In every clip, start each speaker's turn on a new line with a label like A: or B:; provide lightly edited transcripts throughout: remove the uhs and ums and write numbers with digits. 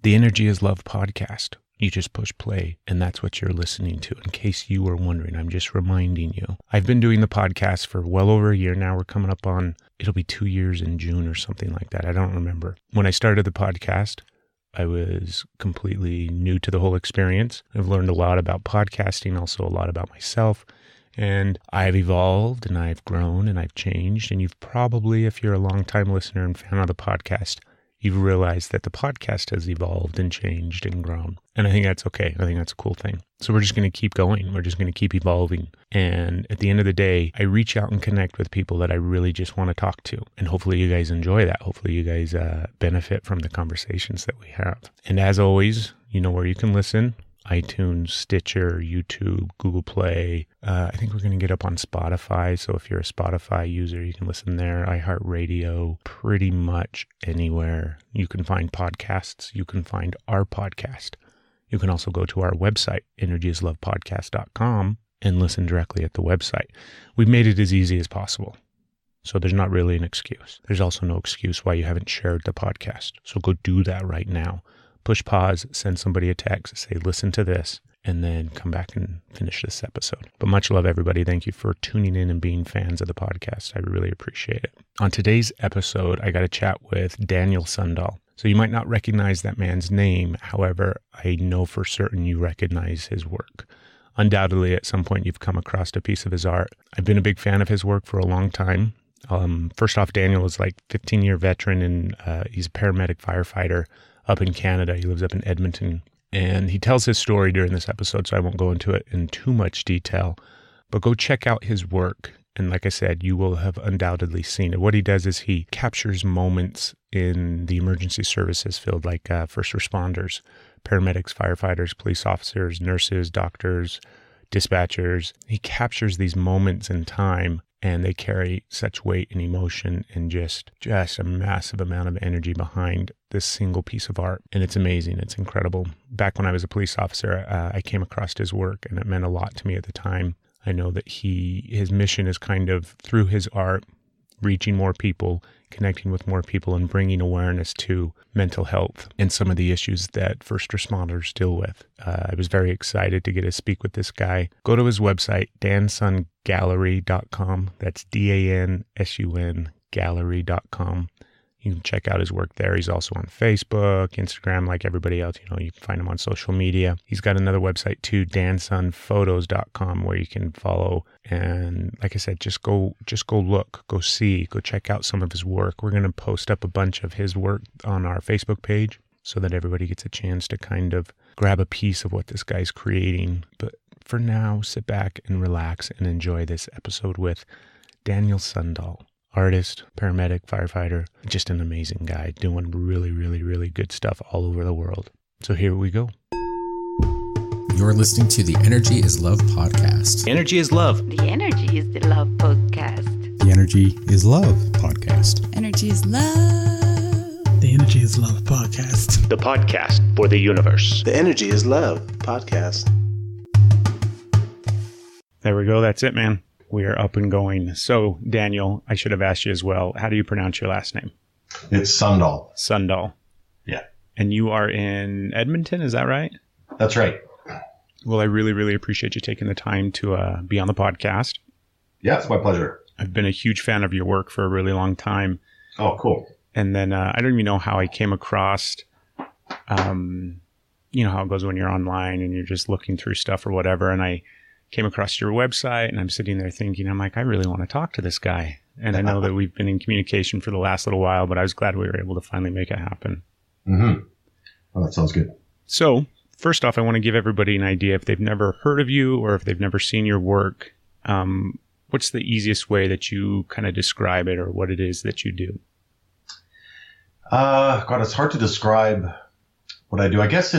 A: The Energy is Love podcast. You just push play, and that's what you're listening to. In case you were wondering, I'm just reminding you. I've been doing the podcast for well over a year now. We're coming up on, it'll be 2 years in June or something like that. I don't remember. When I started the podcast, I was completely new to the whole experience. I've learned a lot about podcasting, also a lot about myself. And I've evolved and I've grown and I've changed. And you've probably, if you're a longtime listener and fan of the podcast, you've realized that the podcast has evolved and changed and grown. And I think that's okay. I think that's a cool thing. So we're just going to keep going. We're just going to keep evolving. And at the end of the day, I reach out and connect with people that I really just want to talk to. And hopefully you guys enjoy that. Hopefully you guys benefit from the conversations that we have. And as always, you know where you can listen. iTunes, Stitcher, YouTube, Google Play. I think we're going to get up on Spotify. So if you're a Spotify user, you can listen there. iHeartRadio, pretty much anywhere you can find podcasts. You can find our podcast. You can also go to our website, energyislovepodcast.com, and listen directly at the website. We've made it as easy as possible. So there's not really an excuse. There's also no excuse why you haven't shared the podcast. So go do that right now. Push pause, send somebody a text, say, listen to this, and then come back and finish this episode. But much love, everybody. Thank you for tuning in and being fans of the podcast. I really appreciate it. On today's episode, I got to chat with Daniel Sundahl. So you might not recognize that man's name. However, I know for certain you recognize his work. Undoubtedly, at some point, you've come across a piece of his art. I've been a big fan of his work for a long time. First off, Daniel is like 15-year veteran, and he's a paramedic firefighter up in Canada. He lives up in Edmonton, and he tells his story during this episode, so I won't go into it in too much detail, but go check out his work. And like I said, you will have undoubtedly seen it. What he does is he captures moments in the emergency services field, like first responders, paramedics, firefighters, police officers, nurses, doctors, dispatchers. He captures these moments in time, and they carry such weight and emotion and just a massive amount of energy behind this single piece of art. And it's amazing. It's incredible. Back when I was a police officer, I came across his work, and it meant a lot to me at the time. I know that his mission is kind of through his art, reaching more people, connecting with more people, and bringing awareness to mental health and some of the issues that first responders deal with. I was very excited to get to speak with this guy. Go to his website, dansungallery.com. That's DANSUN gallery.com. You can check out his work there. He's also on Facebook, Instagram, like everybody else. You can find him on social media. He's got another website too, dansunphotos.com, where you can follow. And like I said, just go look, go see, go check out some of his work. We're going to post up a bunch of his work on our Facebook page so that everybody gets a chance to kind of grab a piece of what this guy's creating. But for now, sit back and relax and enjoy this episode with Daniel Sundahl. Artist, paramedic, firefighter, just an amazing guy doing really, really, really good stuff all over the world. So here we go.
B: You're listening to the Energy is Love podcast.
A: Energy is love.
C: The Energy is the Love podcast.
D: The Energy is Love podcast.
E: Energy is love.
F: The Energy is Love podcast.
A: The podcast for the universe.
G: The Energy is Love podcast.
A: There we go. That's it, man. We are up and going. So, Daniel, I should have asked you as well. How do you pronounce your last name?
H: It's Sundahl.
A: Sundahl.
H: Yeah.
A: And you are in Edmonton, is that right?
H: That's right.
A: Well, I really, really appreciate you taking the time to be on the podcast.
H: Yeah, it's my pleasure.
A: I've been a huge fan of your work for a really long time.
H: Oh, cool.
A: And then I don't even know how I came across, you know how it goes when you're online and you're just looking through stuff or whatever. And I came across your website, and I'm sitting there thinking, I'm like, I really want to talk to this guy. And I know that we've been in communication for the last little while, but I was glad we were able to finally make it happen.
H: Mm-hmm. Well, that sounds good.
A: So first off, I want to give everybody an idea. If they've never heard of you or if they've never seen your work, what's the easiest way that you kind of describe it or what it is that you do?
H: God, it's hard to describe what I do. I guess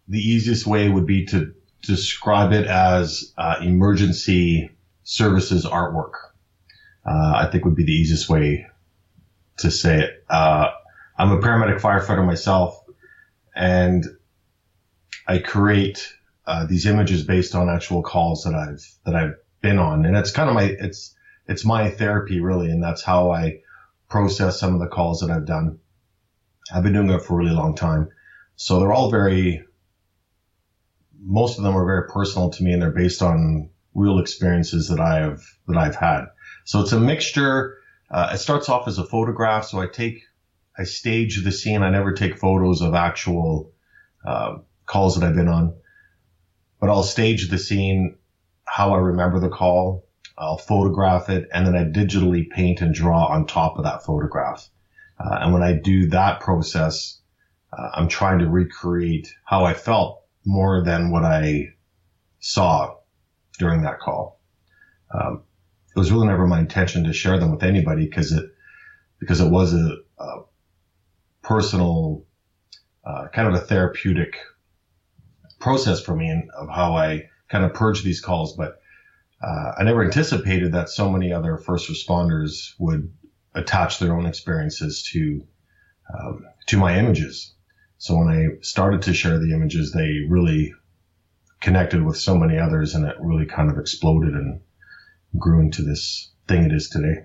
H: the easiest way would be to describe it as emergency services artwork. I think would be the easiest way to say it. I'm a paramedic firefighter myself, and I create these images based on actual calls that I've been on, and it's kind of it's my therapy really, and that's how I process some of the calls that I've done. I've been doing it for a really long time. So they're all most of them are very personal to me, and they're based on real experiences that I've had. So it's a mixture. It starts off as a photograph. So I stage the scene. I never take photos of actual calls that I've been on, but I'll stage the scene, how I remember the call. I'll photograph it, and then I digitally paint and draw on top of that photograph. And when I do that process, I'm trying to recreate how I felt more than what I saw during that call. It was really never my intention to share them with anybody because it was a personal, kind of a therapeutic process for me and of how I kind of purge these calls. But I never anticipated that so many other first responders would attach their own experiences to my images. So when I started to share the images, they really connected with so many others, and it really kind of exploded and grew into this thing it is today.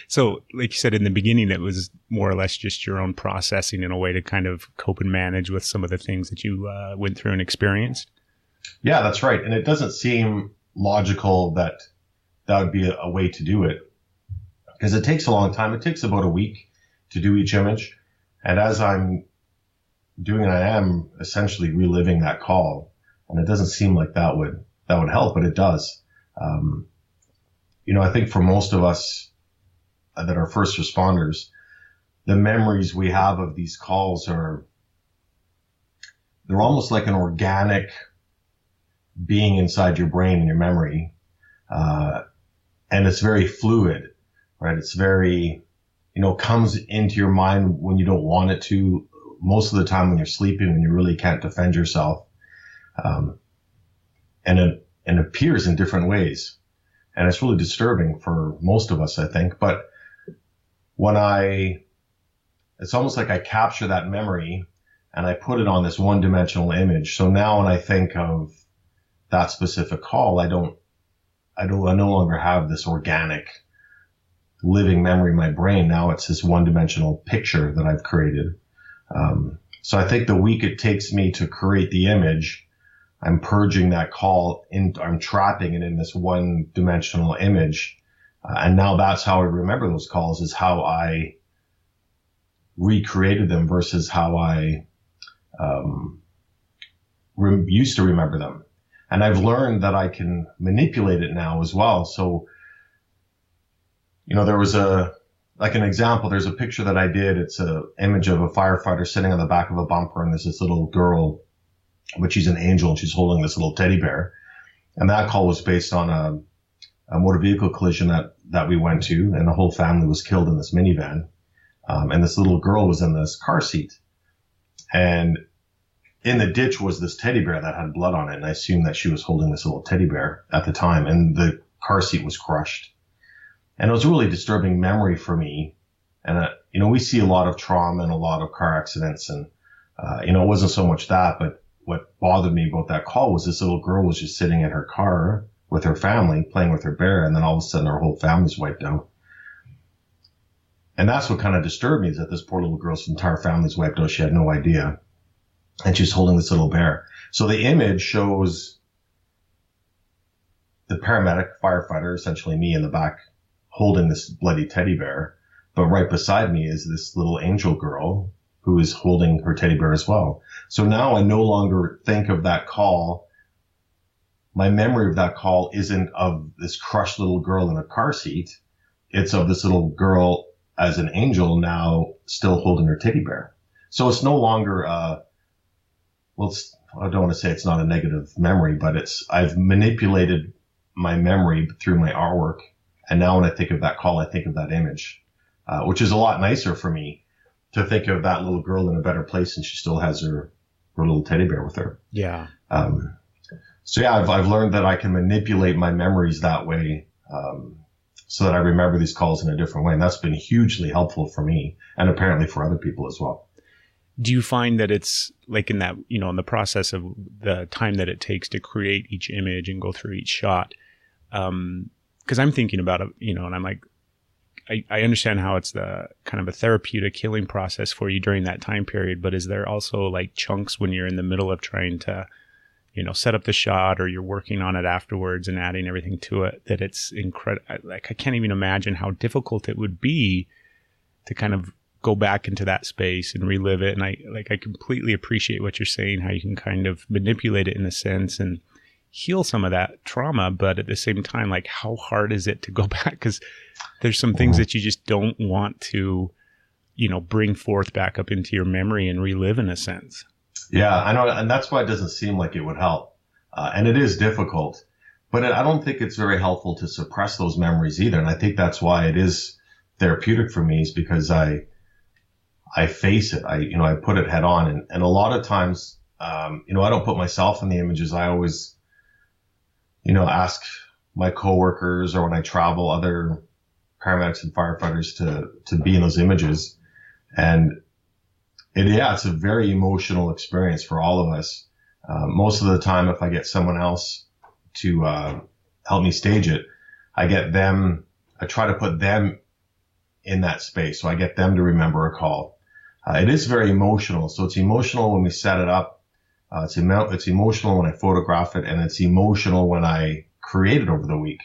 A: So, like you said in the beginning, it was more or less just your own processing in a way to kind of cope and manage with some of the things that you went through and experienced. Yeah,
H: that's right. And it doesn't seem logical that would be a way to do it, because it takes a long time. It takes about a week to do each image. And as I'm doing it, I am essentially reliving that call. And it doesn't seem like that would help, but it does. I think for most of us that are first responders, the memories we have of these calls they're almost like an organic being inside your brain and your memory. And it's very fluid, right? It's very, comes into your mind when you don't want it to, most of the time when you're sleeping and you really can't defend yourself. And it appears in different ways. And it's really disturbing for most of us, I think. But it's almost like I capture that memory and I put it on this one-dimensional image. So now when I think of that specific call, I no longer have this organic living memory in my brain. Now it's this one-dimensional picture that I've created. So I think the week it takes me to create the image, I'm purging that call I'm trapping it in this one-dimensional image. And now that's how I remember those calls, is how I recreated them versus how I used to remember them. And I've learned that I can manipulate it now as well. So, there was an example, there's a picture that I did. It's an image of a firefighter sitting on the back of a bumper, and there's this little girl, but she's an angel and she's holding this little teddy bear. And that call was based on a motor vehicle collision that we went to, and the whole family was killed in this minivan. And this little girl was in this car seat. And in the ditch was this teddy bear that had blood on it. And I assumed that she was holding this little teddy bear at the time, and the car seat was crushed. And it was a really disturbing memory for me. And, we see a lot of trauma and a lot of car accidents. And, it wasn't so much that, but what bothered me about that call was this little girl was just sitting in her car with her family, playing with her bear. And then all of a sudden her whole family's wiped out. And that's what kind of disturbed me, is that this poor little girl's entire family's wiped out. She had no idea. And she's holding this little bear. So the image shows the paramedic, firefighter, essentially me in the back, holding this bloody teddy bear. But right beside me is this little angel girl who is holding her teddy bear as well. So now I no longer think of that call. My memory of that call isn't of this crushed little girl in a car seat. It's of this little girl as an angel now still holding her teddy bear. So it's no longer, I don't want to say it's not a negative memory, but I've manipulated my memory through my artwork. And now when I think of that call, I think of that image, which is a lot nicer for me to think of that little girl in a better place, and she still has her little teddy bear with her.
A: Yeah.
H: So yeah, I've learned that I can manipulate my memories that way, so that I remember these calls in a different way. And that's been hugely helpful for me, and apparently for other people as well.
A: Do you find that it's like in that, in the process of the time that it takes to create each image and go through each shot? Because I'm thinking about it, and I'm like, I understand how it's the kind of a therapeutic healing process for you during that time period, but is there also like chunks when you're in the middle of trying to, set up the shot, or you're working on it afterwards and adding everything to it, that it's incredible? Like, I can't even imagine how difficult it would be to kind of go back into that space and relive it. And I completely appreciate what you're saying, how you can kind of manipulate it in a sense and heal some of that trauma. But at the same time, like, how hard is it to go back? Because there's some things that you just don't want to, bring forth back up into your memory and relive in a sense.
H: Yeah, I know. And that's why it doesn't seem like it would help. And it is difficult, but I don't think it's very helpful to suppress those memories either. And I think that's why it is therapeutic for me, is because I face it. I put it head on. And a lot of times, I don't put myself in the images. I always, ask my coworkers, or when I travel, other paramedics and firefighters to be in those images. And it's a very emotional experience for all of us. Most of the time, if I get someone else to help me stage it, I try to put them in that space. So I get them to remember a call. It is very emotional. So it's emotional when we set it up. It's emotional when I photograph it, and it's emotional when I create it over the week.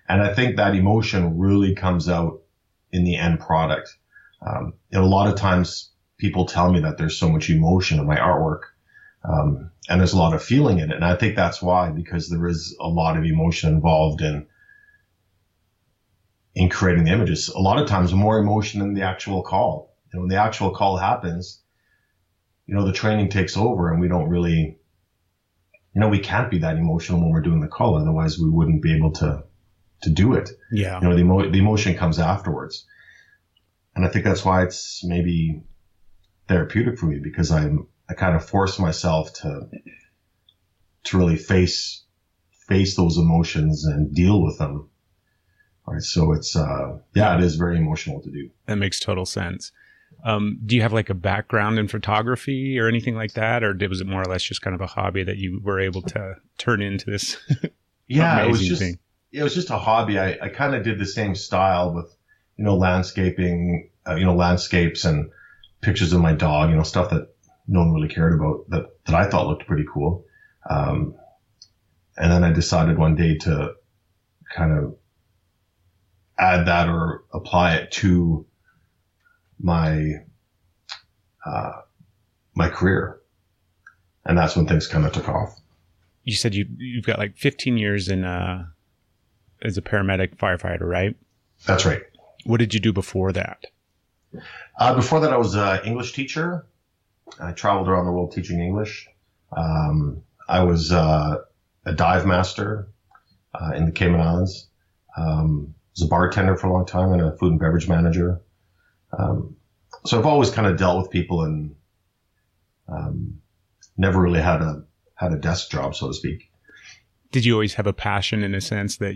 H: And I think that emotion really comes out in the end product. A lot of times people tell me that there's so much emotion in my artwork, and there's a lot of feeling in it. And I think that's why, because there is a lot of emotion involved in creating the images. A lot of times more emotion than the actual call. When the actual call happens, the training takes over, and we don't really, we can't be that emotional when we're doing the call. Otherwise we wouldn't be able to do it.
A: Yeah.
H: The emotion comes afterwards. And I think that's why it's maybe therapeutic for me, because I kind of force myself to really face those emotions and deal with them. All right. So it's, it is very emotional to do.
A: That makes total sense. Do you have like a background in photography or anything like that? Or was it more or less just kind of a hobby that you were able to turn into this amazing thing?
H: It was just a hobby. I kind of did the same style with, landscaping, landscapes and pictures of my dog, stuff that no one really cared about, that I thought looked pretty cool. And then I decided one day to kind of add that or apply it to my career. And that's when things kind of took off.
A: You said you've got like 15 years in as a paramedic firefighter, right?
H: That's right.
A: What did you do before that?
H: Before that, I was an English teacher. I traveled around the world teaching English. I was a dive master in the Cayman Islands. Was a bartender for a long time and a food and beverage manager. So I've always kind of dealt with people and never really had a desk job, so to speak.
A: Did you always have a passion in a sense that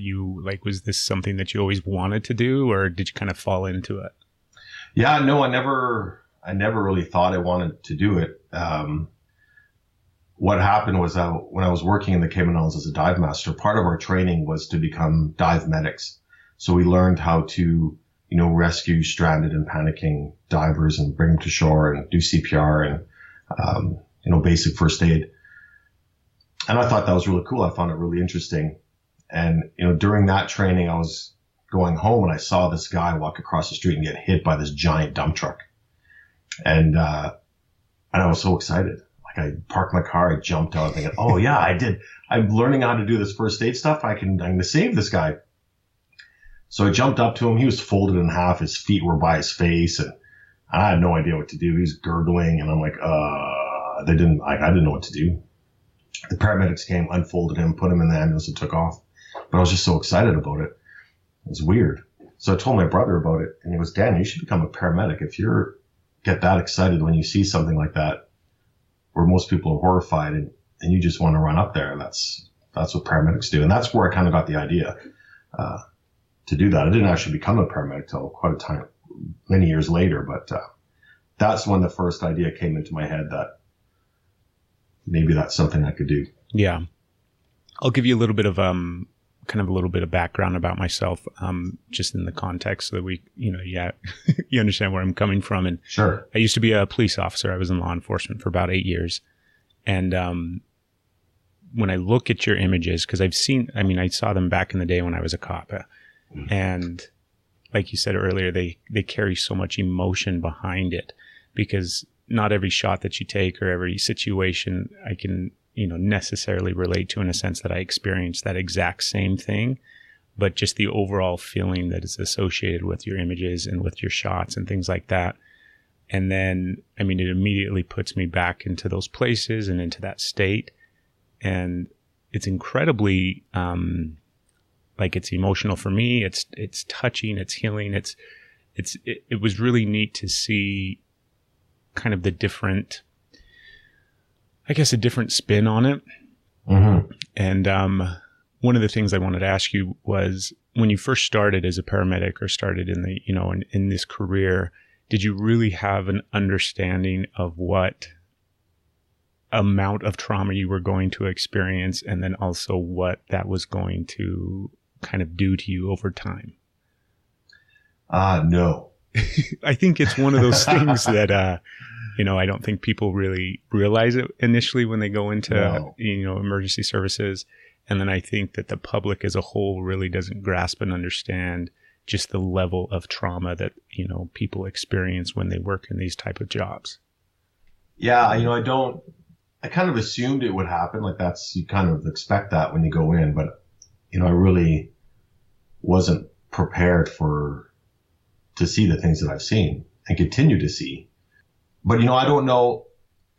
A: was this something that you always wanted to do, or did you kind of fall into it?
H: Yeah, no, I never really thought I wanted to do it. What happened was when I was working in the Cayman Islands as a dive master, part of our training was to become dive medics. So we learned how to, rescue stranded and panicking divers and bring them to shore and do CPR and, basic first aid. And I thought that was really cool. I found it really interesting. And, during that training, I was going home and I saw this guy walk across the street and get hit by this giant dump truck. And I was so excited. Like, I parked my car, I jumped out thinking, oh yeah, I did. I'm learning how to do this first aid stuff. I'm going to save this guy. So I jumped up to him. He was folded in half. His feet were by his face, and I had no idea what to do. He was gurgling, and I'm like, I didn't know what to do. The paramedics came, unfolded him, put him in the ambulance, and took off. But I was just so excited about it. It was weird. So I told my brother about it, and he goes, Dan, you should become a paramedic. If you get that excited when you see something like that, where most people are horrified, and you just want to run up there, that's what paramedics do. And that's where I kind of got the idea to do that. I didn't actually become a paramedic till quite a time, many years later, but that's when the first idea came into my head that maybe that's something I could do.
A: Yeah. I'll give you a little bit of kind of a little bit of background about myself, just in the context so that we, you understand where I'm coming from. And
H: Sure.
A: I used to be a police officer. I was in law enforcement for about 8 years. And when I look at your images, because I saw them back in the day when I was a cop. And like you said earlier, they carry so much emotion behind it, because not every shot that you take or every situation I can, necessarily relate to, in a sense that I experienced that exact same thing, but just the overall feeling that is associated with your images and with your shots and things like that. And then, it immediately puts me back into those places and into that state. And it's incredibly, it's emotional for me. It's touching, it's healing. It was really neat to see kind of the different, a different spin on it.
H: Mm-hmm.
A: And one of the things I wanted to ask you was, when you first started as a paramedic, or started in the, in this career, did you really have an understanding of what amount of trauma you were going to experience, and then also what that was going to kind of do to you over time?
H: No.
A: I think it's one of those things that, I don't think people really realize it initially when they go into, emergency services. And then I think that the public as a whole really doesn't grasp and understand just the level of trauma that, people experience when they work in these type of jobs.
H: Yeah. I kind of assumed it would happen. You kind of expect that when you go in, but, I really wasn't prepared to see the things that I've seen and continue to see. But, I don't know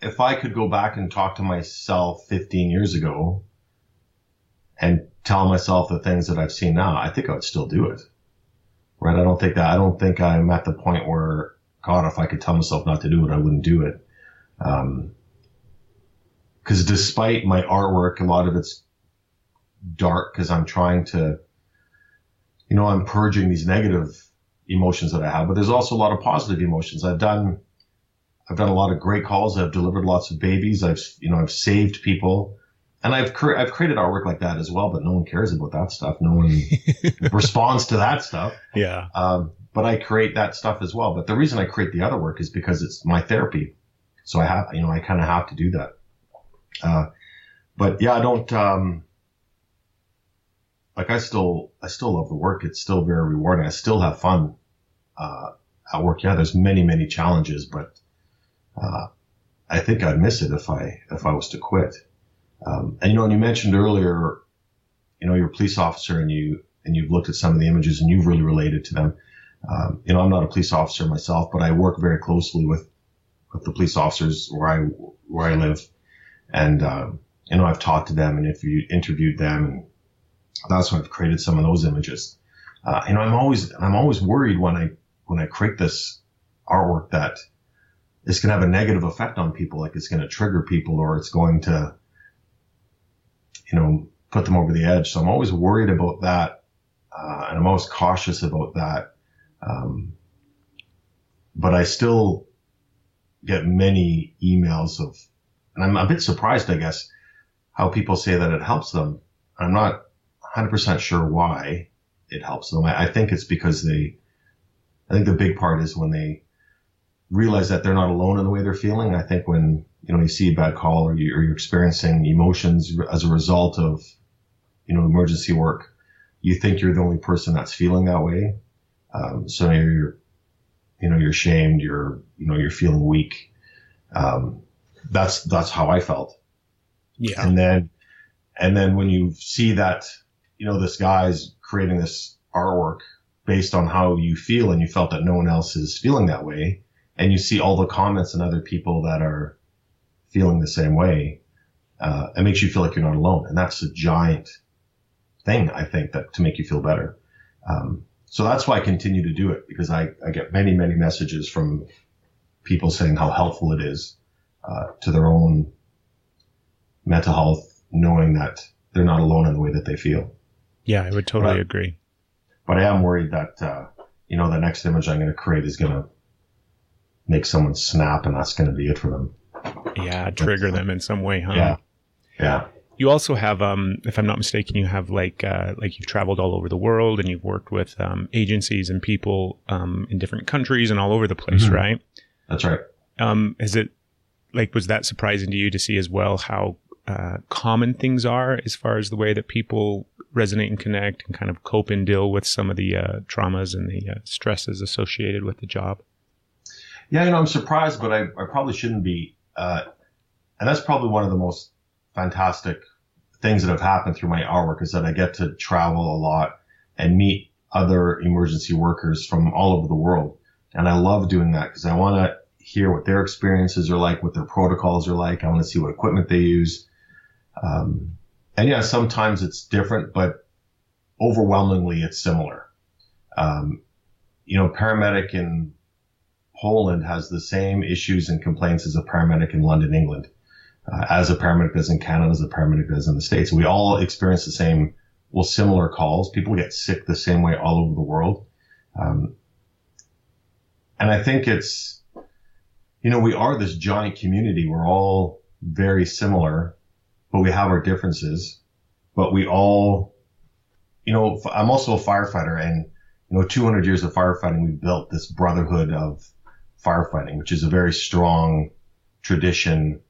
H: if I could go back and talk to myself 15 years ago and tell myself the things that I've seen now. I think I would still do it. Right. I don't think I'm at the point where, God, if I could tell myself not to do it, I wouldn't do it. Because despite my artwork, a lot of it's dark, because I'm trying to, I'm purging these negative emotions that I have, but there's also a lot of positive emotions. I've done a lot of great calls. I've delivered lots of babies. I've saved people, and I've created artwork like that as well, but no one cares about that stuff. No one responds to that stuff.
A: Yeah.
H: But I create that stuff as well. But the reason I create the other work is because it's my therapy. So I kind of have to do that. But yeah, I don't, I still love the work. It's still very rewarding. I still have fun, at work. Yeah, there's many, many challenges, but, I think I'd miss it if I was to quit. And you mentioned earlier, you're a police officer and you've looked at some of the images and you've really related to them. I'm not a police officer myself, but I work very closely with the police officers where I live. And, I've talked to them and interviewed them, and that's why I've created some of those images. I'm always worried when I create this artwork that it's going to have a negative effect on people, like it's going to trigger people, or it's going to, put them over the edge. So I'm always worried about that. And I'm always cautious about that. But I still get many emails and I'm a bit surprised, I guess, how people say that it helps them. I'm not 100% sure why it helps them. I think it's because I think the big part is when they realize that they're not alone in the way they're feeling. I think when, you see a bad call or you're experiencing emotions as a result of, emergency work, you think you're the only person that's feeling that way. So you're shamed, you're feeling weak. That's how I felt.
A: Yeah.
H: And then when you see that, this guy's creating this artwork based on how you feel, and you felt that no one else is feeling that way, and you see all the comments and other people that are feeling the same way, it makes you feel like you're not alone. And that's a giant thing, I think, that to make you feel better. So that's why I continue to do it, because I get many, many messages from people saying how helpful it is to their own mental health, knowing that they're not alone in the way that they feel.
A: Yeah, I would totally agree.
H: But I am worried that, the next image I'm going to create is going to make someone snap, and that's going to be it for them.
A: Yeah, trigger them in some way, huh?
H: Yeah. Yeah.
A: You also have, if I'm not mistaken, you have like you've traveled all over the world and you've worked with agencies and people in different countries and all over the place, right?
H: That's right.
A: Is it was that surprising to you to see as well how common things are as far as the way that people resonate and connect and kind of cope and deal with some of the traumas and the stresses associated with the job?
H: Yeah, I'm surprised, but I probably shouldn't be. And that's probably one of the most fantastic things that have happened through my artwork is that I get to travel a lot and meet other emergency workers from all over the world. And I love doing that because I want to hear what their experiences are like, what their protocols are like. I want to see what equipment they use. And yeah, sometimes it's different, but overwhelmingly it's similar. Paramedic in Poland has the same issues and complaints as a paramedic in London, England. As a paramedic does in Canada, as a paramedic does in the States. We all experience the same, similar calls. People get sick the same way all over the world. And I think it's, we are this giant community. We're all very similar, but we have our differences. But we all, I'm also a firefighter, and, 200 years of firefighting, we've built this brotherhood of firefighting, which is a very strong tradition.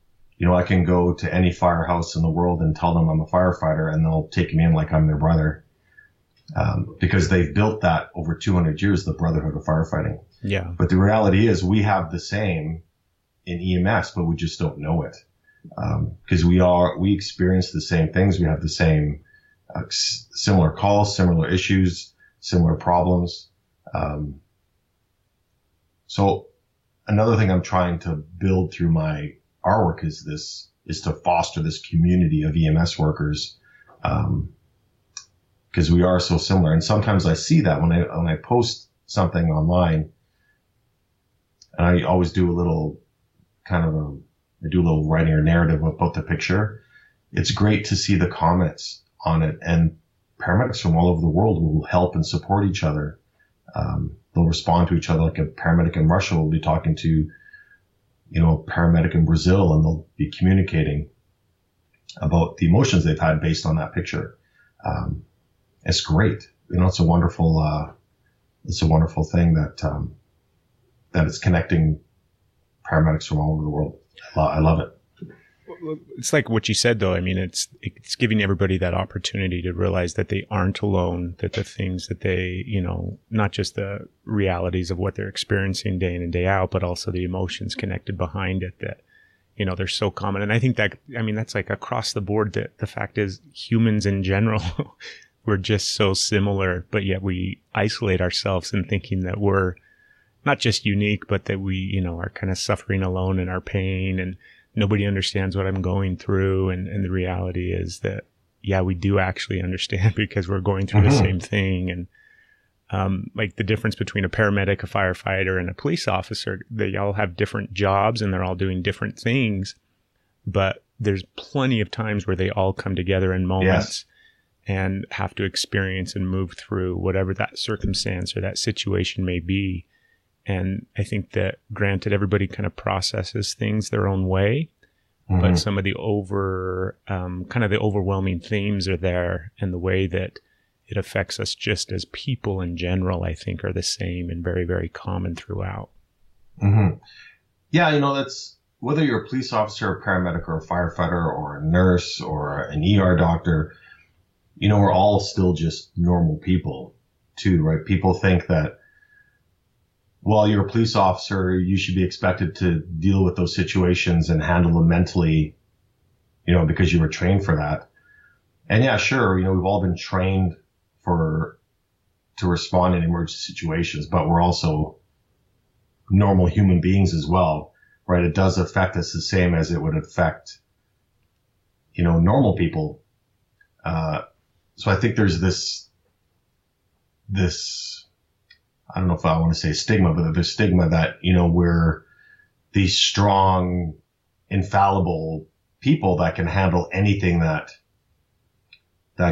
H: I can go to any firehouse in the world and tell them I'm a firefighter and they'll take me in like I'm their brother. Because they've built that over 200 years, the brotherhood of firefighting.
A: Yeah.
H: But the reality is we have the same in EMS, but we just don't know it. Because we experience the same things. We have the same, similar calls, similar issues, similar problems. So another thing I'm trying to build through my artwork is to foster this community of EMS workers, because we are so similar. And sometimes I see that when I post something online, and I always do a little writing or narrative about the picture. It's great to see the comments on it, and paramedics from all over the world will help and support each other. They'll respond to each other. Like a paramedic in Russia will be talking to a paramedic in Brazil, and they'll be communicating about the emotions they've had based on that picture. It's great. It's a wonderful thing that it's connecting paramedics from all over the world. I love it.
A: It's like what you said, though. I mean, it's giving everybody that opportunity to realize that they aren't alone, that the things that they, not just the realities of what they're experiencing day in and day out, but also the emotions connected behind it that, they're so common. And I think that's like across the board, that the fact is humans in general, we're just so similar, but yet we isolate ourselves in thinking that we're not just unique, but that we, are kind of suffering alone in our pain and nobody understands what I'm going through. And the reality is that, yeah, we do actually understand because we're going through the same thing. And like the difference between a paramedic, a firefighter, and a police officer, they all have different jobs and they're all doing different things. But there's plenty of times where they all come together in moments and have to experience and move through whatever that circumstance or that situation may be. And I think that, granted, everybody kind of processes things their own way, but some of the the overwhelming themes are there, and the way that it affects us just as people in general, I think, are the same and very, very common throughout.
H: Yeah, that's whether you're a police officer, a paramedic, or a firefighter, or a nurse, or an ER doctor, we're all still just normal people too, right? People think that, well, you're a police officer, you should be expected to deal with those situations and handle them mentally, because you were trained for that. And yeah, sure, we've all been trained to respond in emergency situations, but we're also normal human beings as well, right? It does affect us the same as it would affect, normal people. So I think there's this, I don't know if I want to say stigma, but there's stigma that, we're these strong, infallible people that can handle anything that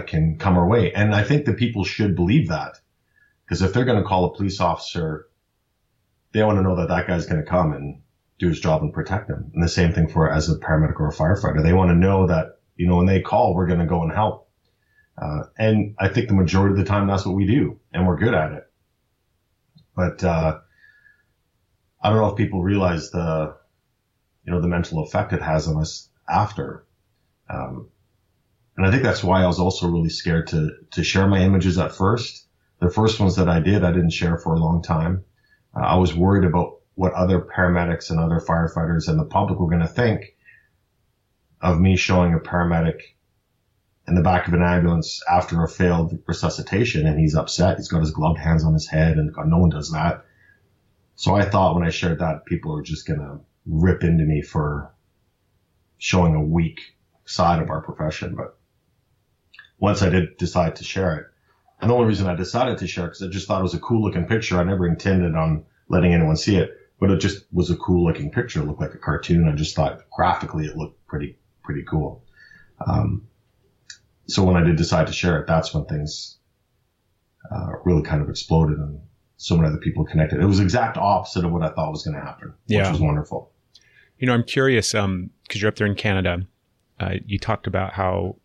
H: can come our way. And I think that people should believe that, because if they're going to call a police officer, they want to know that guy's going to come and do his job and protect them. And the same thing as a paramedic or a firefighter. They want to know that when they call, we're going to go and help. And I think the majority of the time that's what we do, and we're good at it. But I don't know if people realize the mental effect it has on us after. And I think that's why I was also really scared to share my images at first. The first ones that I didn't share for a long time. I was worried about what other paramedics and other firefighters and the public were going to think of me showing a paramedic in the back of an ambulance after a failed resuscitation, and he's upset. He's got his gloved hands on his head, and God, no one does that. So I thought when I shared that, people were just going to rip into me for showing a weak side of our profession. But once I did decide to share it, and the only reason I decided to share it, because I just thought it was a cool looking picture. I never intended on letting anyone see it, but it just was a cool looking picture. It looked like a cartoon. I just thought graphically it looked pretty cool. So when I did decide to share it, that's when things really kind of exploded and so many other people connected. It was the exact opposite of what I thought was going to happen, which was wonderful.
A: I'm curious, because you're up there in Canada. You talked about how,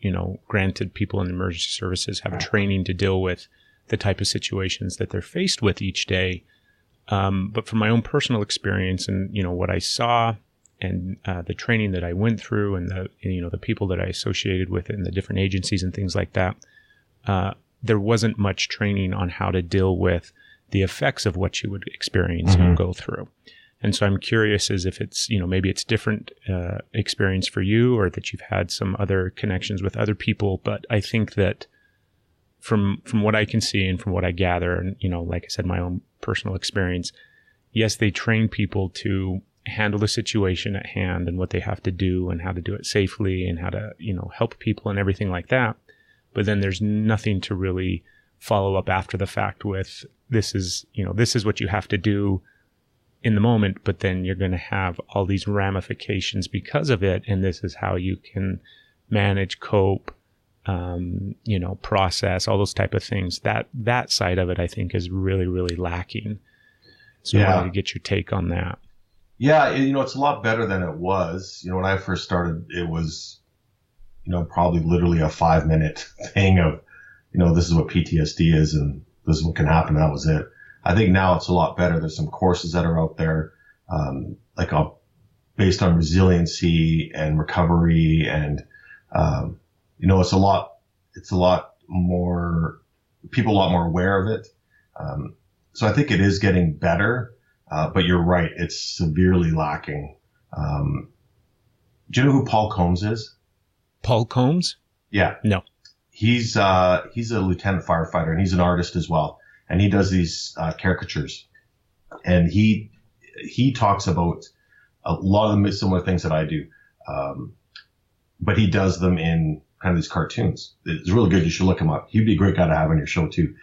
A: granted, people in emergency services have training to deal with the type of situations that they're faced with each day. But from my own personal experience and, what I saw and the training that I went through and the people that I associated with in the different agencies and things like that, there wasn't much training on how to deal with the effects of what you would experience and go through. And so I'm curious as if it's, maybe it's different experience for you, or that you've had some other connections with other people. But I think that from what I can see and from what I gather, and, like I said, my own personal experience, yes, they train people to handle the situation at hand and what they have to do and how to do it safely and how to, help people and everything like that. But then there's nothing to really follow up after the fact with, this is what you have to do in the moment, but then you're going to have all these ramifications because of it. And this is how you can manage, cope, process, all those type of things. That side of it, I think, is really, really lacking. So I wanted to get your take on that.
H: Yeah. It's a lot better than it was. When I first started, it was, probably literally a 5-minute thing of, this is what PTSD is and this is what can happen. That was it. I think now it's a lot better. There's some courses that are out there, based on resiliency and recovery. And, it's a lot more, people a lot more aware of it. So I think it is getting better. But you're right. It's severely lacking. Do you know who Paul Combs is?
A: Paul Combs?
H: Yeah.
A: No.
H: He's a lieutenant firefighter, and he's an artist as well. And he does these caricatures, and he talks about a lot of the similar things that I do, but he does them in kind of these cartoons. It's really good. You should look him up. He'd be a great guy to have on your show too.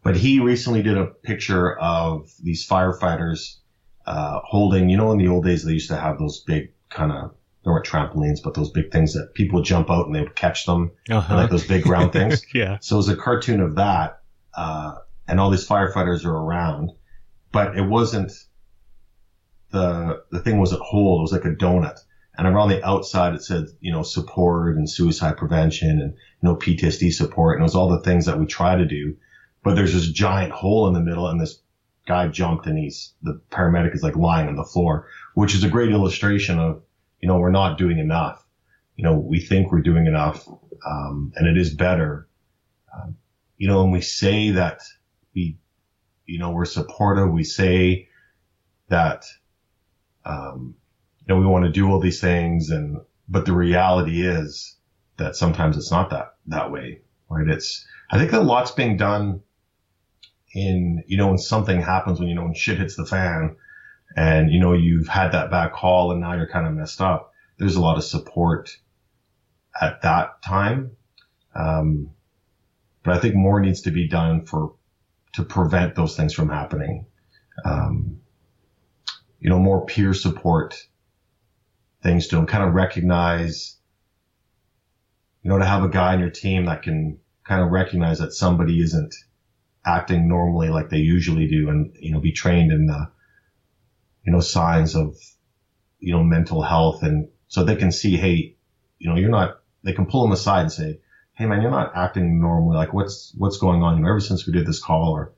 H: But he recently did a picture of these firefighters holding. In the old days they used to have those big kind of, they weren't trampolines, but those big things that people would jump out and they would catch them, like those big round things.
A: Yeah.
H: So it was a cartoon of that. And all these firefighters are around, but it wasn't, the thing wasn't whole. It was like a donut. And around the outside it said, support and suicide prevention and, PTSD support. And it was all the things that we try to do. But there's this giant hole in the middle, and this guy jumped, and the paramedic is like lying on the floor, which is a great illustration of, we're not doing enough. We think we're doing enough, and it is better. And we say that we're supportive. We say that, we want to do all these things, but the reality is that sometimes it's not that way, right? I think that a lot's being done when something happens, when shit hits the fan and, you've had that back call and now you're kind of messed up. There's a lot of support at that time. But I think more needs to be done to prevent those things from happening. More peer support things to kind of recognize, to have a guy on your team that can kind of recognize that somebody isn't acting normally like they usually do, and, be trained in the, signs of, mental health. And so they can see, hey, you're not can pull them aside and say, hey man, you're not acting normally. Like what's going on? Ever since we did this call, or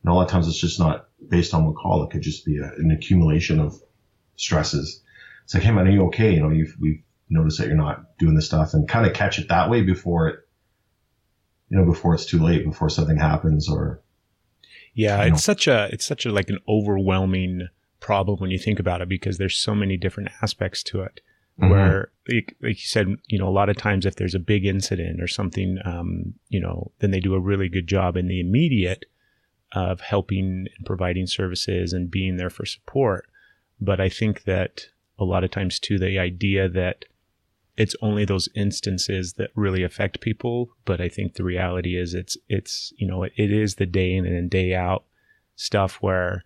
H: a lot of times it's just not based on one call. It could just be an accumulation of stresses. It's like, hey man, are you okay? We've noticed that you're not doing this stuff, and kind of catch it that way before it's too late, before something happens. Or
A: it's such a like an overwhelming problem when you think about it, because there's so many different aspects to it. Mm-hmm. Where, like you said, a lot of times if there's a big incident or something, then they do a really good job in the immediate of helping and providing services and being there for support. But I think that a lot of times too, the idea that it's only those instances that really affect people. But I think the reality is it is the day in and day out stuff where,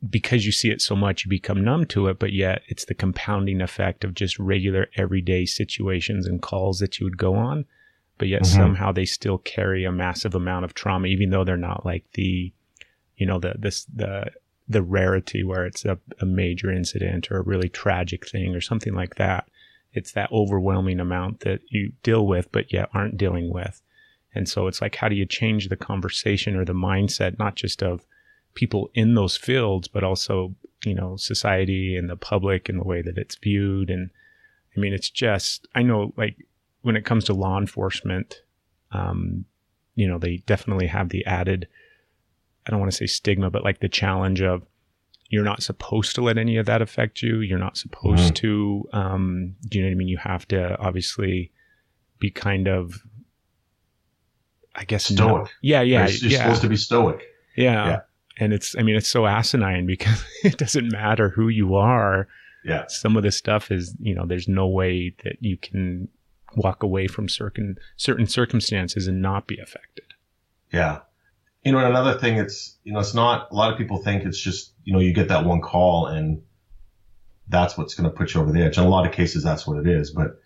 A: because you see it so much, you become numb to it, but yet it's the compounding effect of just regular everyday situations and calls that you would go on, but yet somehow they still carry a massive amount of trauma, even though they're not like the rarity where it's a major incident or a really tragic thing or something like that. It's that overwhelming amount that you deal with, but yet aren't dealing with. And so it's like, how do you change the conversation or the mindset, not just of people in those fields, but also, society and the public and the way that it's viewed. And I mean, it's just, I know, like when it comes to law enforcement, they definitely have the added, I don't want to say stigma, but like the challenge of you're not supposed to let any of that affect you. You're not supposed to, do you know what I mean? You have to obviously be kind of, I guess,
H: stoic.
A: You're
H: supposed to be stoic.
A: Yeah. And it's so asinine because it doesn't matter who you are.
H: Yeah. Some
A: of this stuff is, there's no way that you can walk away from certain circumstances and not be affected.
H: Yeah. And another thing, it's not, a lot of people think it's just, you get that one call and that's what's going to put you over the edge. In a lot of cases, that's what it is. But,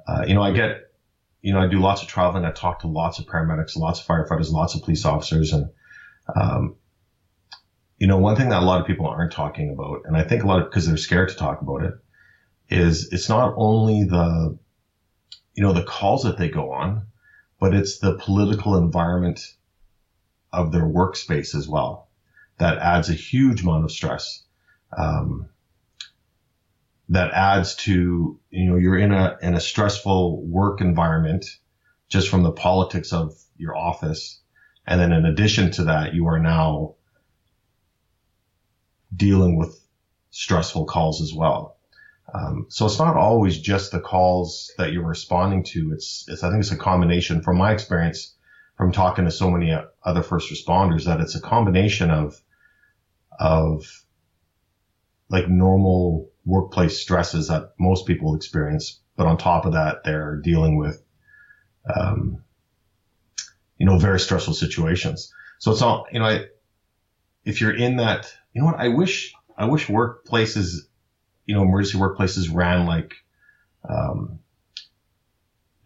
H: I do lots of traveling. I talk to lots of paramedics, lots of firefighters, lots of police officers. And, one thing that a lot of people aren't talking about, and I think because they're scared to talk about it, is it's not only the calls that they go on, but it's the political environment of their workspace as well. That adds a huge amount of stress. That adds to, you're in a stressful work environment just from the politics of your office. And then in addition to that, you are now dealing with stressful calls as well. So it's not always just the calls that you're responding to. I think it's a combination, from my experience, from talking to so many other first responders, that it's a combination of like normal workplace stresses that most people experience. But on top of that, they're dealing with, very stressful situations. So it's all, if you're in that, I wish workplaces, emergency workplaces ran like,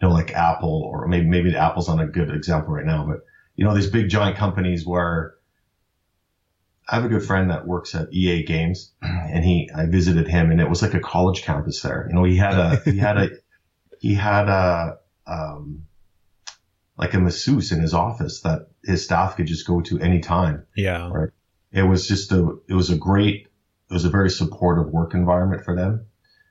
H: like Apple, or maybe Apple's not a good example right now, but these big giant companies where I have a good friend that works at EA Games, and I visited him, and it was like a college campus there. He had like a masseuse in his office that his staff could just go to any time.
A: Yeah.
H: Right. It was a very supportive work environment for them.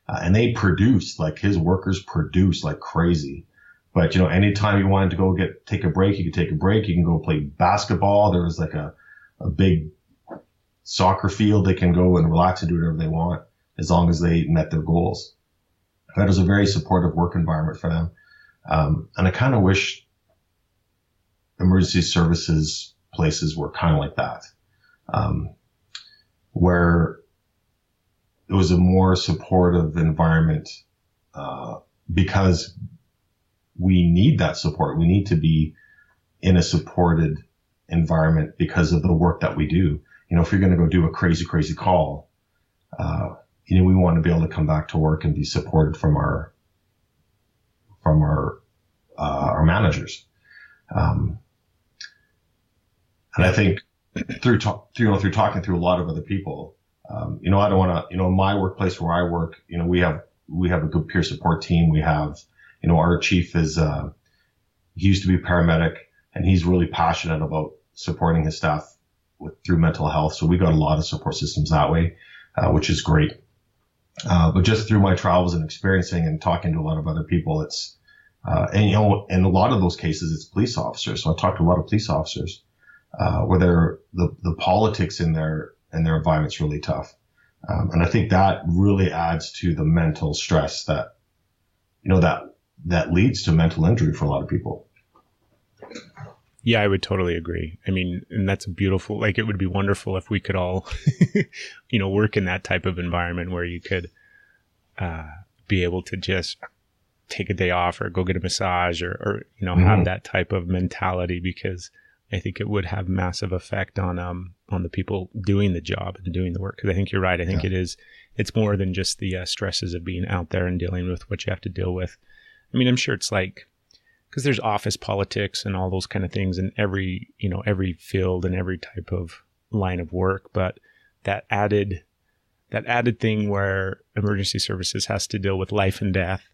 H: And they produced, like his workers produced like crazy. But, anytime you wanted to go take a break, you could take a break. You can go play basketball. There was like a big soccer field. They can go and relax and do whatever they want as long as they met their goals. That was a very supportive work environment for them. And I kind of wish emergency services places were kind of like that, where it was a more supportive environment, because we need that support. We need to be in a supported environment because of the work that we do. If you're going to go do a crazy, crazy call, we want to be able to come back to work and be supported from our managers. And I think through talking through a lot of other people, I don't want to, my workplace where I work, we have a good peer support team. We have, our chief is, he used to be a paramedic, and he's really passionate about supporting his staff through mental health. So we got a lot of support systems that way, which is great. But just through my travels and experiencing and talking to a lot of other people, it's, in a lot of those cases, it's police officers. So I talked to a lot of police officers, where the politics in their environment's really tough. And I think that really adds to the mental stress that leads to mental injury for a lot of people.
A: Yeah, I would totally agree. I mean, and that's beautiful. Like, it would be wonderful if we could all, work in that type of environment where you could be able to just take a day off or go get a massage or have that type of mentality, because I think it would have massive effect on the people doing the job and doing the work. Because I think you're right. I think it's more than just the stresses of being out there and dealing with what you have to deal with. I mean, I'm sure it's like, because there's office politics and all those kind of things in every field and every type of line of work. But that added thing where emergency services has to deal with life and death.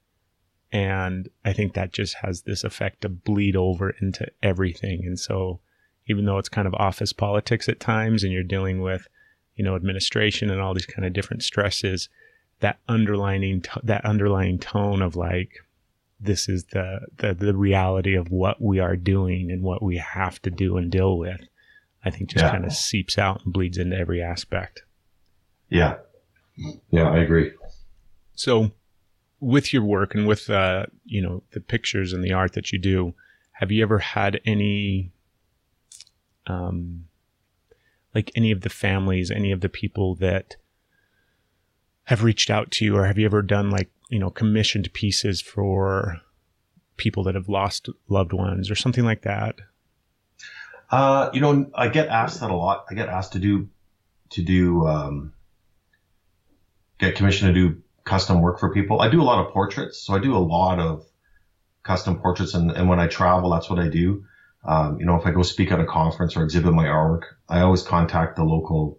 A: And I think that just has this effect to bleed over into everything. And so even though it's kind of office politics at times and you're dealing with, administration and all these kind of different stresses, that underlying tone of like, this is the reality of what we are doing and what we have to do and deal with, I think just kind of seeps out and bleeds into every aspect. Yeah.
H: Yeah, I agree.
A: So with your work and with, the pictures and the art that you do, have you ever had any, like any of the families, any of the people that have reached out to you, or have you ever done like, commissioned pieces for people that have lost loved ones or something like that?
H: I get asked that a lot. I get asked to get commissioned to do custom work for people. I do a lot of portraits. So I do a lot of custom portraits. And when I travel, that's what I do. If I go speak at a conference or exhibit my artwork, I always contact the local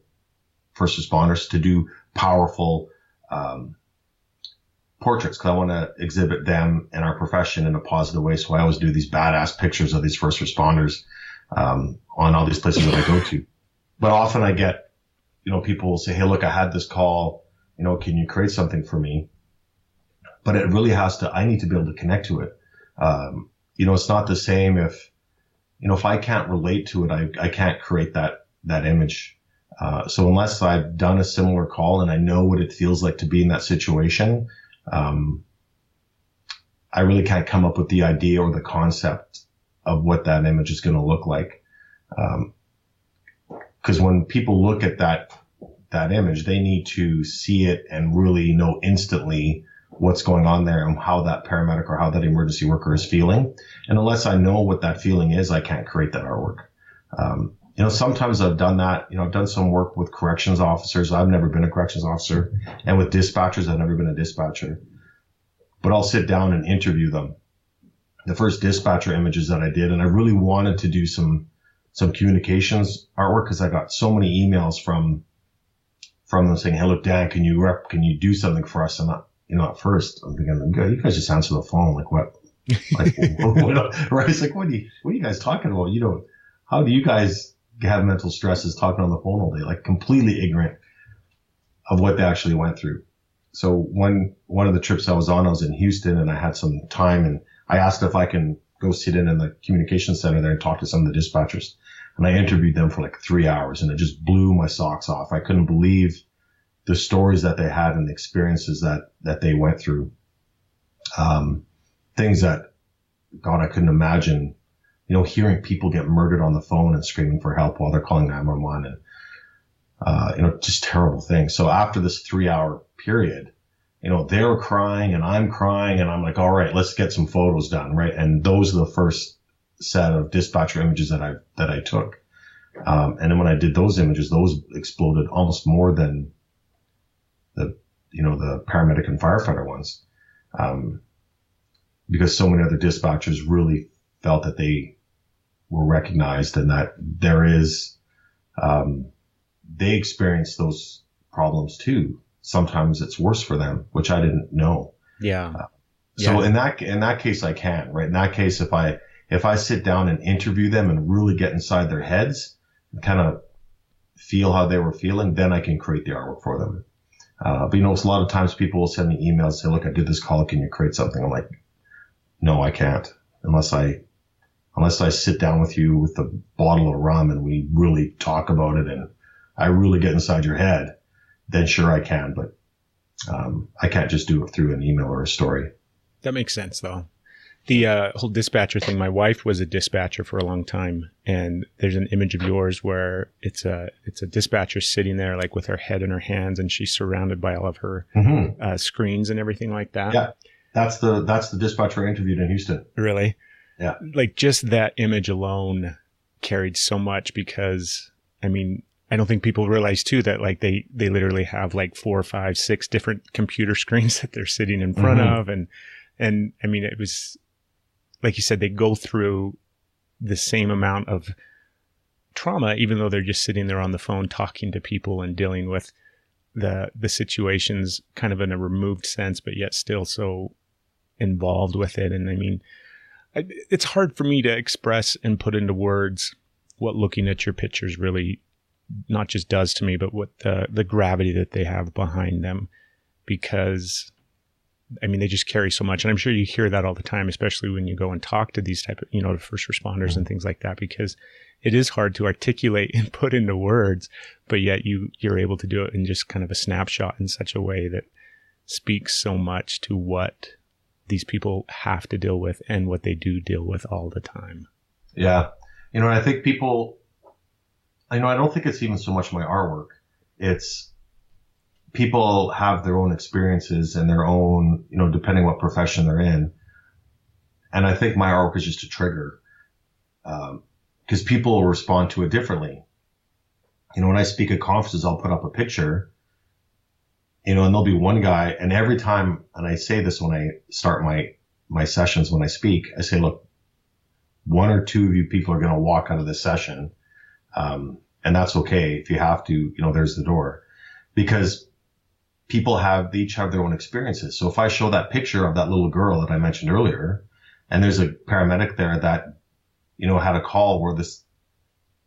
H: first responders to do powerful, portraits, because I want to exhibit them and our profession in a positive way. So I always do these badass pictures of these first responders on all these places that I go to. But often I get, people will say, hey, look, I had this call, can you create something for me? But it really I need to be able to connect to it. It's not the same if I can't relate to it, I can't create that image. So unless I've done a similar call and I know what it feels like to be in that situation, I really can't come up with the idea or the concept of what that image is going to look like. Because when people look at that image, they need to see it and really know instantly what's going on there and how that paramedic or how that emergency worker is feeling. And unless I know what that feeling is, I can't create that artwork. Sometimes I've done that. I've done some work with corrections officers. I've never been a corrections officer. And with dispatchers, I've never been a dispatcher. But I'll sit down and interview them. The first dispatcher images that I did, and I really wanted to do some communications artwork because I got so many emails from them saying, hey, look, Dan, can you do something for us? And at first I'm thinking, you guys just answer the phone. Like what? Like, right? It's like, what are you guys talking about? How do you guys have mental stresses talking on the phone all day? Like completely ignorant of what they actually went through. So one of the trips I was on, I was in Houston and I had some time and I asked if I can go sit in the communication center there and talk to some of the dispatchers. And I interviewed them for like 3 hours and it just blew my socks off. I couldn't believe the stories that they had and the experiences that they went through. Things that, God, I couldn't imagine, hearing people get murdered on the phone and screaming for help while they're calling 911 and, just terrible things. So after this 3-hour period, they were crying and I'm crying and I'm like, all right, let's get some photos done. Right. And those are the first set of dispatcher images that I took. And then when I did those images, those exploded almost more than the paramedic and firefighter ones. Because so many other dispatchers really felt that they were recognized and that there is, they experience those problems too. Sometimes it's worse for them, which I didn't know.
A: Yeah.
H: So in that case, I can, right? In that case, if I sit down and interview them and really get inside their heads and kind of feel how they were feeling, then I can create the artwork for them. But a lot of times people will send me emails and say, look, I did this call. Can you create something? I'm like, no, I can't unless I sit down with you with a bottle of rum and we really talk about it and I really get inside your head, then sure I can. But, I can't just do it through an email or a story.
A: That makes sense though. The whole dispatcher thing, my wife was a dispatcher for a long time, and there's an image of yours where it's a dispatcher sitting there like with her head in her hands, and she's surrounded by all of her screens and everything like that.
H: Yeah, that's the dispatcher I interviewed in Houston.
A: Really?
H: Yeah.
A: Like just that image alone carried so much because, I mean, I don't think people realize too that like they literally have like 4, 5, 6 different computer screens that they're sitting in front of, and I mean it was. Like you said, they go through the same amount of trauma, even though they're just sitting there on the phone talking to people and dealing with the situations kind of in a removed sense, but yet still so involved with it. And I mean, it's hard for me to express and put into words what looking at your pictures really not just does to me, but what the gravity that they have behind them, because I mean, they just carry so much. And I'm sure you hear that all the time, especially when you go and talk to these type of, the first responders and things like that, because it is hard to articulate and put into words, but yet you're able to do it in just kind of a snapshot in such a way that speaks so much to what these people have to deal with and what they do deal with all the time.
H: Yeah. And I think people, I don't think it's even so much my artwork. It's, people have their own experiences and their own, depending what profession they're in. And I think my artwork is just a trigger, because people will respond to it differently. When I speak at conferences, I'll put up a picture, and there'll be one guy, and every time, and I say this when I start my sessions, when I speak, I say, look, 1 or 2 of you people are going to walk out of this session. And that's okay. If you have to, there's the door, because people each have their own experiences. So if I show that picture of that little girl that I mentioned earlier, and there's a paramedic there that, had a call where this,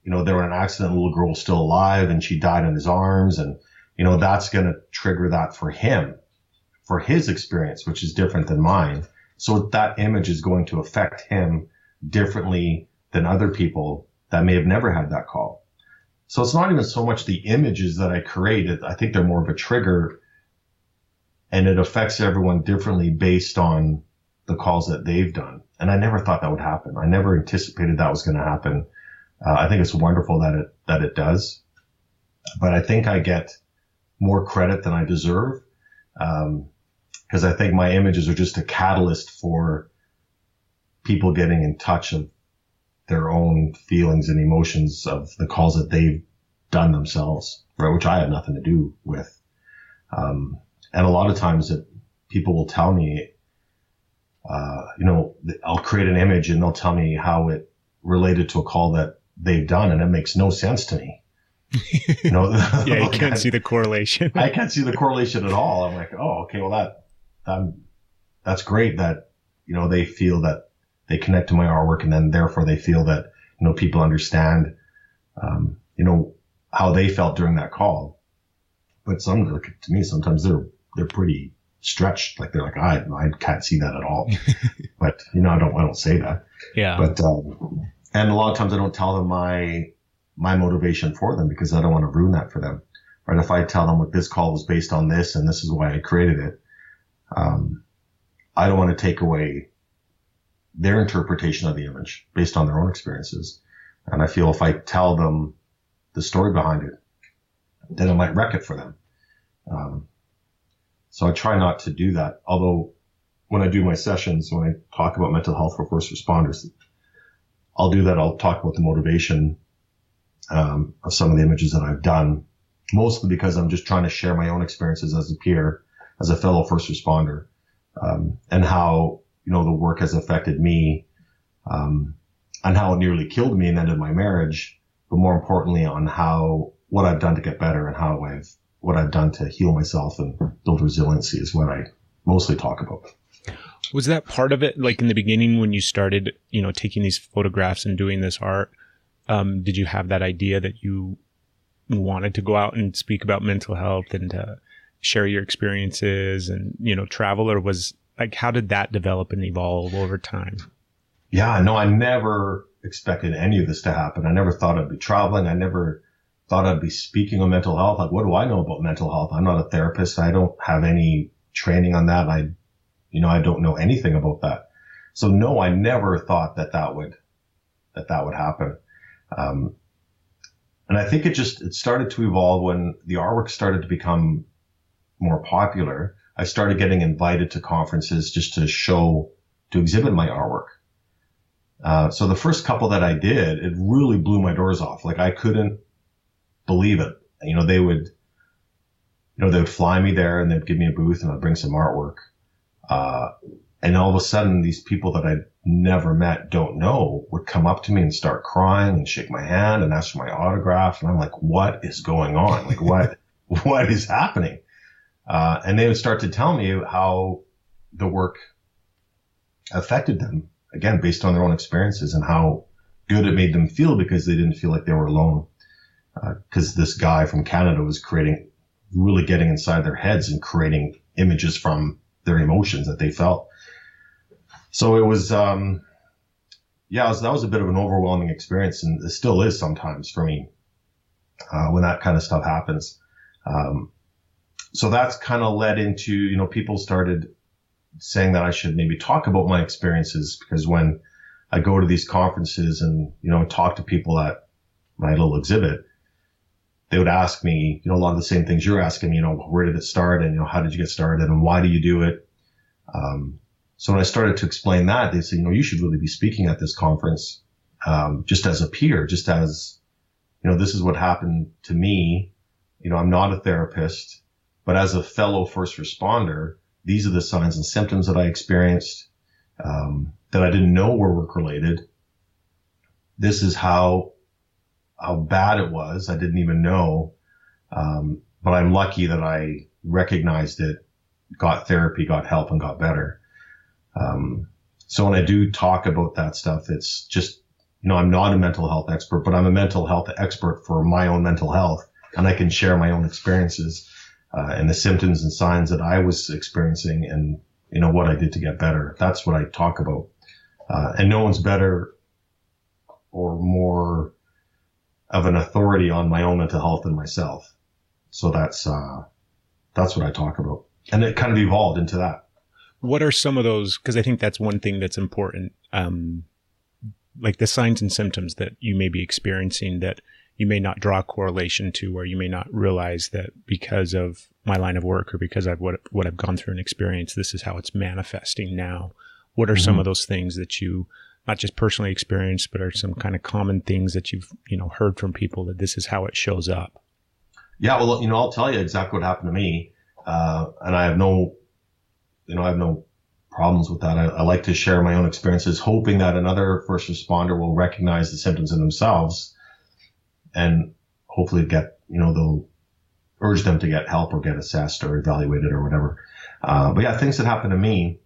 H: there were an accident, the little girl was still alive and she died in his arms. And, that's going to trigger that for him, for his experience, which is different than mine. So that image is going to affect him differently than other people that may have never had that call. So it's not even so much the images that I created. I think they're more of a trigger, and it affects everyone differently based on the calls that they've done. And I never thought that would happen. I never anticipated that was going to happen. I think it's wonderful that it does, but I think I get more credit than I deserve. Cause I think my images are just a catalyst for people getting in touch of their own feelings and emotions of the calls that they've done themselves, right? Which I had nothing to do with. And a lot of times that people will tell me, I'll create an image and they'll tell me how it related to a call that they've done, and it makes no sense to me.
A: Yeah, you can't see the correlation.
H: I can't see the correlation at all. I'm like, oh, okay, well that's great that, they feel that they connect to my artwork, and then therefore they feel that, people understand, how they felt during that call. But to me, sometimes they're pretty stretched. Like they're like, I can't see that at all. But, I don't say that.
A: Yeah.
H: But, and a lot of times I don't tell them my motivation for them, because I don't want to ruin that for them. Right. If I tell them, look, this call was based on this and this is why I created it. I don't want to take away their interpretation of the image based on their own experiences. And I feel if I tell them the story behind it, then it might wreck it for them. So I try not to do that. Although when I do my sessions, when I talk about mental health for first responders, I'll do that. I'll talk about the motivation of some of the images that I've done, mostly because I'm just trying to share my own experiences as a peer, as a fellow first responder, and how, the work has affected me, and how it nearly killed me and ended my marriage, but more importantly on what I've done to get better and what I've done to heal myself and build resiliency is what I mostly talk about.
A: Was that part of it? Like in the beginning when you started, taking these photographs and doing this art, did you have that idea that you wanted to go out and speak about mental health and share your experiences and, travel, or was like, how did that develop and evolve over time?
H: Yeah, no, I never expected any of this to happen. I never thought I'd be traveling. I never thought I'd be speaking on mental health. Like, what do I know about mental health? I'm not a therapist. I don't have any training on that. I don't know anything about that. So no, I never thought that would happen. And I think it started to evolve when the artwork started to become more popular. I started getting invited to conferences just to exhibit my artwork. So the first couple that I did, it really blew my doors off. Like, I couldn't believe it. They would fly me there and they'd give me a booth and I'd bring some artwork. And all of a sudden, these people that I'd never met, don't know, would come up to me and start crying and shake my hand and ask for my autograph. And I'm like, what is going on? Like, what is happening? And they would start to tell me how the work affected them, again, based on their own experiences and how good it made them feel because they didn't feel like they were alone. Because this guy from Canada was really getting inside their heads and creating images from their emotions that they felt. So it was, that was a bit of an overwhelming experience, and it still is sometimes for me when that kind of stuff happens. So that's kind of led into, people started saying that I should maybe talk about my experiences, because when I go to these conferences and, talk to people at my little exhibit, they would ask me, a lot of the same things you're asking me, where did it start and, how did you get started and why do you do it? So when I started to explain that, they said, you should really be speaking at this conference, just as a peer, just as, this is what happened to me. I'm not a therapist, but as a fellow first responder, these are the signs and symptoms that I experienced, that I didn't know were work related. This is how bad it was. I didn't even know. But I'm lucky that I recognized it, got therapy, got help, and got better. So when I do talk about that stuff, it's just, I'm not a mental health expert, but I'm a mental health expert for my own mental health. And I can share my own experiences, and the symptoms and signs that I was experiencing and, what I did to get better. That's what I talk about. And no one's better or more of an authority on my own mental health than myself. So that's what I talk about. And it kind of evolved into that.
A: What are some of those? Because I think that's one thing that's important. Like the signs and symptoms that you may be experiencing that you may not draw a correlation to, or you may not realize that because of my line of work or because of what I've gone through and experienced, this is how it's manifesting now. What are some of those things that you not just personally experienced, but are some kind of common things that you've, heard from people that this is how it shows up?
H: Yeah, well, I'll tell you exactly what happened to me. And I have no problems with that. I like to share my own experiences, hoping that another first responder will recognize the symptoms in themselves and hopefully they'll urge them to get help or get assessed or evaluated or whatever. But yeah, things that happened to me,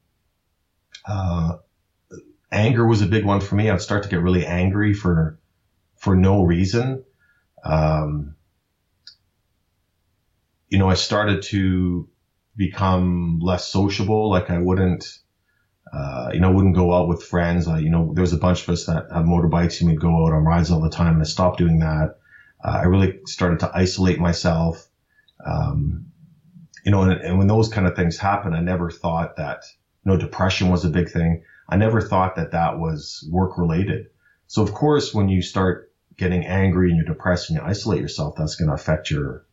H: anger was a big one for me. I'd start to get really angry for no reason. I started to become less sociable. Like I wouldn't go out with friends. There was a bunch of us that have motorbikes and we'd go out on rides all the time, and I stopped doing that. I really started to isolate myself. And when those kind of things happen, I never thought that, depression was a big thing. I never thought that was work related. So of course, when you start getting angry and you're depressed and you isolate yourself, that's going to affect your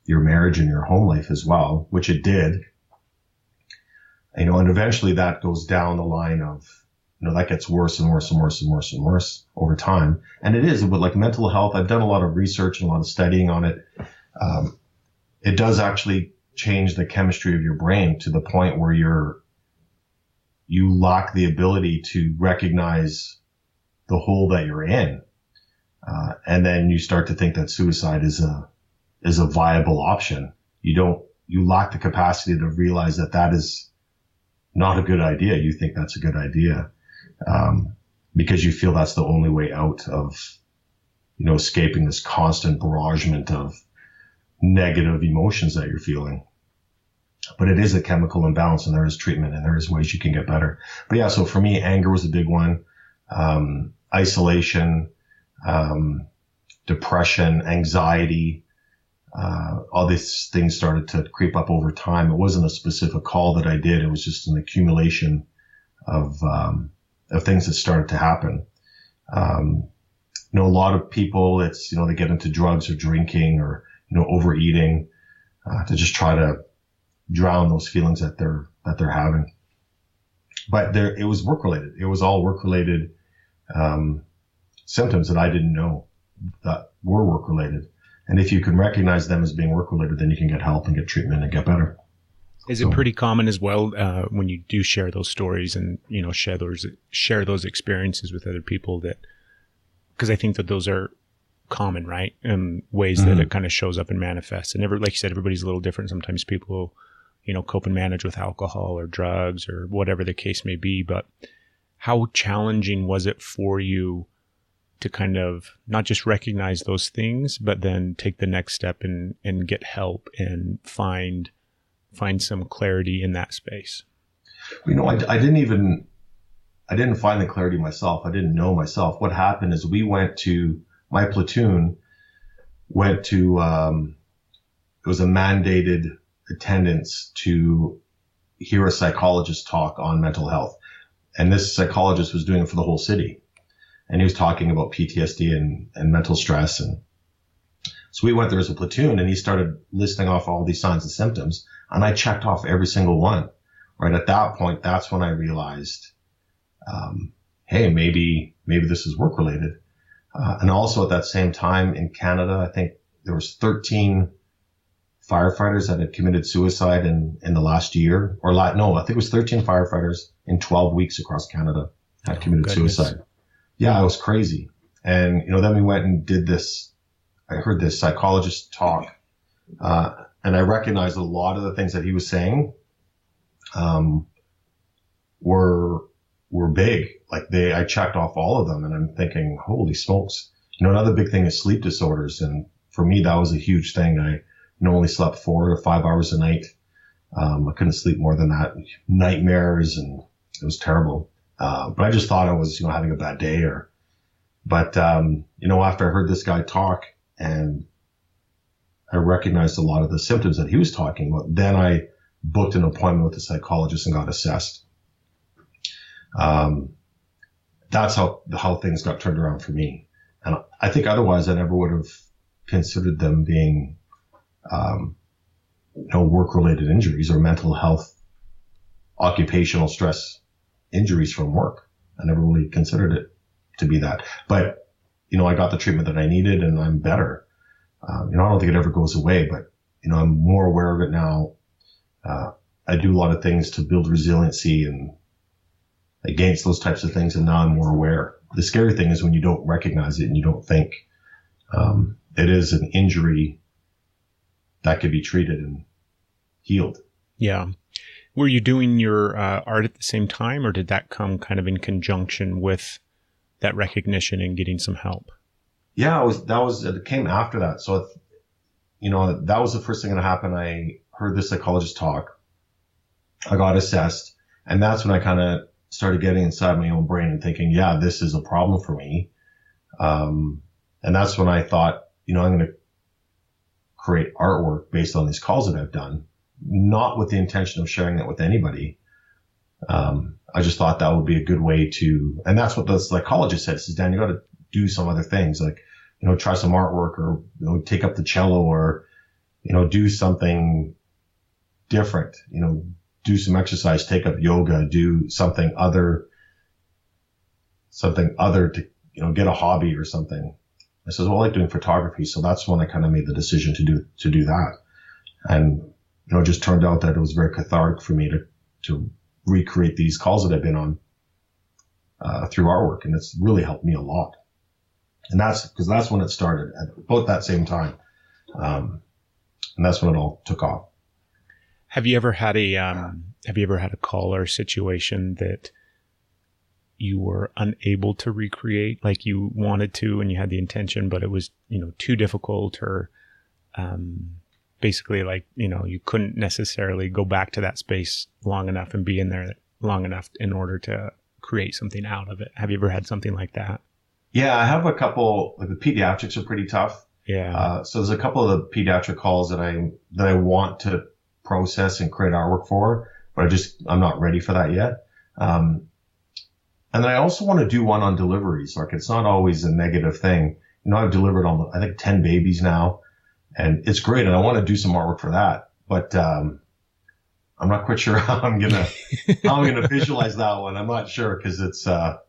H: marriage and your home life as well, which it did. And eventually that goes down the line of, that gets worse and worse and worse and worse and worse over time. And it is, but like mental health, I've done a lot of research and a lot of studying on it. It does actually change the chemistry of your brain to the point where you lack the ability to recognize the hole that you're in. And then you start to think that suicide is a viable option. You lack the capacity to realize that is not a good idea. You think that's a good idea, because you feel that's the only way out of, escaping this constant barragement of negative emotions that you're feeling. But it is a chemical imbalance, and there is treatment, and there is ways you can get better. But yeah, so for me, anger was a big one. Isolation, depression, anxiety, all these things started to creep up over time. It wasn't a specific call that I did. It was just an accumulation of things that started to happen. A lot of people, it's, they get into drugs or drinking or, overeating, to just try to drown those feelings that they're having. But it was work related. It was all work related, symptoms that I didn't know that were work related. And if you can recognize them as being work related, then you can get help and get treatment and get better.
A: Is it pretty common as well, when you do share those stories and, share those experiences with other people, that, because I think that those are common, right? And ways that it kind of shows up and manifests. And like you said, everybody's a little different. Sometimes people, cope and manage with alcohol or drugs or whatever the case may be. But how challenging was it for you to kind of not just recognize those things, but then take the next step and get help and find some clarity in that space?
H: I didn't find the clarity myself. I didn't know myself. What happened is my platoon went to, it was a mandated attendance to hear a psychologist talk on mental health. And this psychologist was doing it for the whole city. And he was talking about PTSD and mental stress. And so we went there as a platoon, and he started listing off all these signs and symptoms. And I checked off every single one. Right at that point, that's when I realized, hey, maybe this is work related. And also at that same time in Canada, I think there was 13 firefighters that had committed suicide in the last year, I think it was 13 firefighters in 12 weeks across Canada had committed suicide. Yeah, it was crazy. And, then we went and did this. I heard this psychologist talk, and I recognized a lot of the things that he was saying, were big. I checked off all of them, and I'm thinking, holy smokes. Another big thing is sleep disorders. And for me, that was a huge thing. I only slept 4 to 5 hours a night. I couldn't sleep more than that. Nightmares, and it was terrible. But I just thought I was, having a bad day but after I heard this guy talk and I recognized a lot of the symptoms that he was talking about, then I booked an appointment with a psychologist and got assessed. That's how things got turned around for me. And I think otherwise I never would have considered them being, work-related injuries or mental health, occupational stress injuries from work. I never really considered it to be that. But, I got the treatment that I needed, and I'm better. I don't think it ever goes away, but, I'm more aware of it now. I do a lot of things to build resiliency and against those types of things, and now I'm more aware. The scary thing is when you don't recognize it and you don't think. It is an injury that could be treated and healed. Yeah.
A: Were you doing your art at the same time, or did that come kind of in conjunction with that recognition and getting some help?
H: Yeah, it came after that. So, that was the first thing that happened. I heard the psychologist talk. I got assessed, and that's when I kind of started getting inside my own brain and thinking, yeah, this is a problem for me. And that's when I thought, I'm going to create artwork based on these calls that I've done, not with the intention of sharing it with anybody. I just thought that would be a good way to, and that's what the psychologist said. He says, Dan, you got to do some other things, like, try some artwork, or, take up the cello, or, do something different, do some exercise, take up yoga, do something other to, get a hobby or something. I said, well, I like doing photography. So that's when I kind of made the decision to do that. And, it just turned out that it was very cathartic for me to recreate these calls that I've been on, through artwork. And it's really helped me a lot. And that's when it started, at about that same time. And that's when it all took off.
A: Have you ever had a call or a situation that you were unable to recreate, like you wanted to and you had the intention, but it was, too difficult, or basically like, you couldn't necessarily go back to that space long enough and be in there long enough in order to create something out of it? Have you ever had something like that?
H: Yeah, I have a couple. Like the pediatrics are pretty tough.
A: Yeah.
H: So there's a couple of the pediatric calls that I want to process and create artwork for, but I'm not ready for that yet. And then I also want to do one on deliveries. Like, it's not always a negative thing. I've delivered I think 10 babies now, and it's great. And I want to do some artwork for that, but, I'm not quite sure how I'm going to visualize that one. I'm not sure, because it's the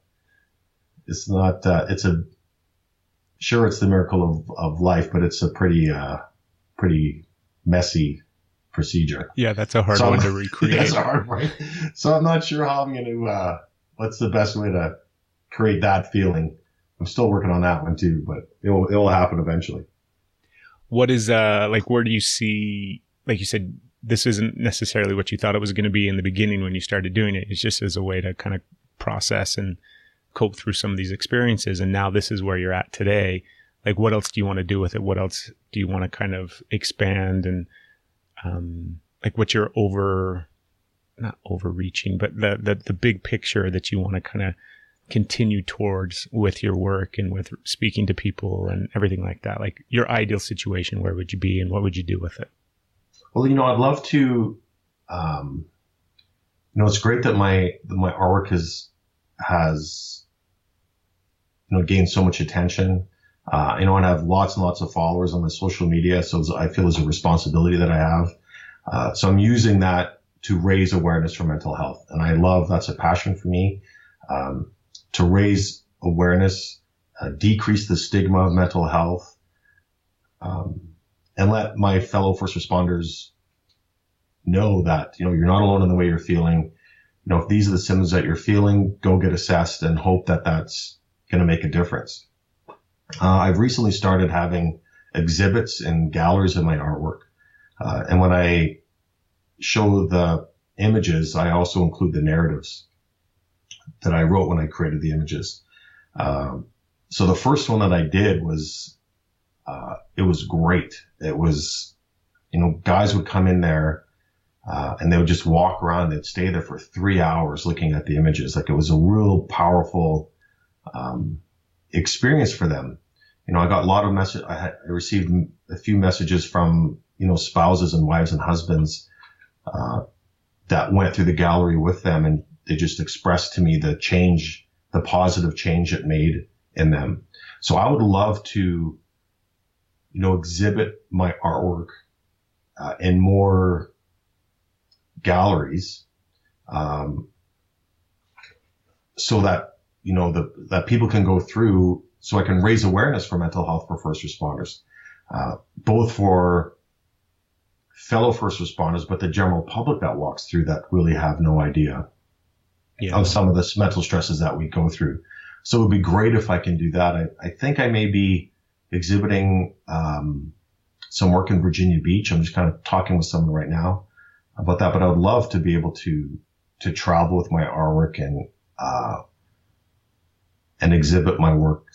H: miracle of life, but it's a pretty messy procedure.
A: Yeah, that's a hard one to recreate.
H: That's a hard one. So I'm not sure how I'm going to, what's the best way to create that feeling. I'm still working on that one too, but it will happen eventually.
A: What is, where do you see, like you said, this isn't necessarily what you thought it was going to be in the beginning when you started doing it. It's just as a way to kind of process and cope through some of these experiences. And now this is where you're at today. Like, what else do you want to do with it? What else do you want to kind of expand? And, what's your not overreaching, but the big picture that you want to kind of continue towards with your work and with speaking to people and everything like that? Like, your ideal situation, where would you be and what would you do with it?
H: Well, I'd love to, it's great that my artwork has gained so much attention, and I have lots and lots of followers on my social media. So I feel there's a responsibility that I have. So I'm using that to raise awareness for mental health. And that's a passion for me, to raise awareness, decrease the stigma of mental health, and let my fellow first responders know that, you're not alone in the way you're feeling. If these are the symptoms that you're feeling, go get assessed and hope that that's going to make a difference. I've recently started having exhibits in galleries of my artwork. And when I show the images, I also include the narratives that I wrote when I created the images. So the first one that I did was, it was great. It was, guys would come in there, and they would just walk around. They'd stay there for 3 hours looking at the images. Like, it was a real powerful, experience for them. I got a lot of I received a few messages from, spouses and wives and husbands, that went through the gallery with them, and they just expressed to me the positive change it made in them. So I would love to, exhibit my artwork, in more galleries, so that, that people can go through, so I can raise awareness for mental health for first responders, both for fellow first responders, but the general public that walks through that really have no idea of some of the mental stresses that we go through. So it would be great if I can do that. I think I may be exhibiting, some work in Virginia Beach. I'm just kind of talking with someone right now about that, but I would love to be able to travel with my artwork and exhibit my work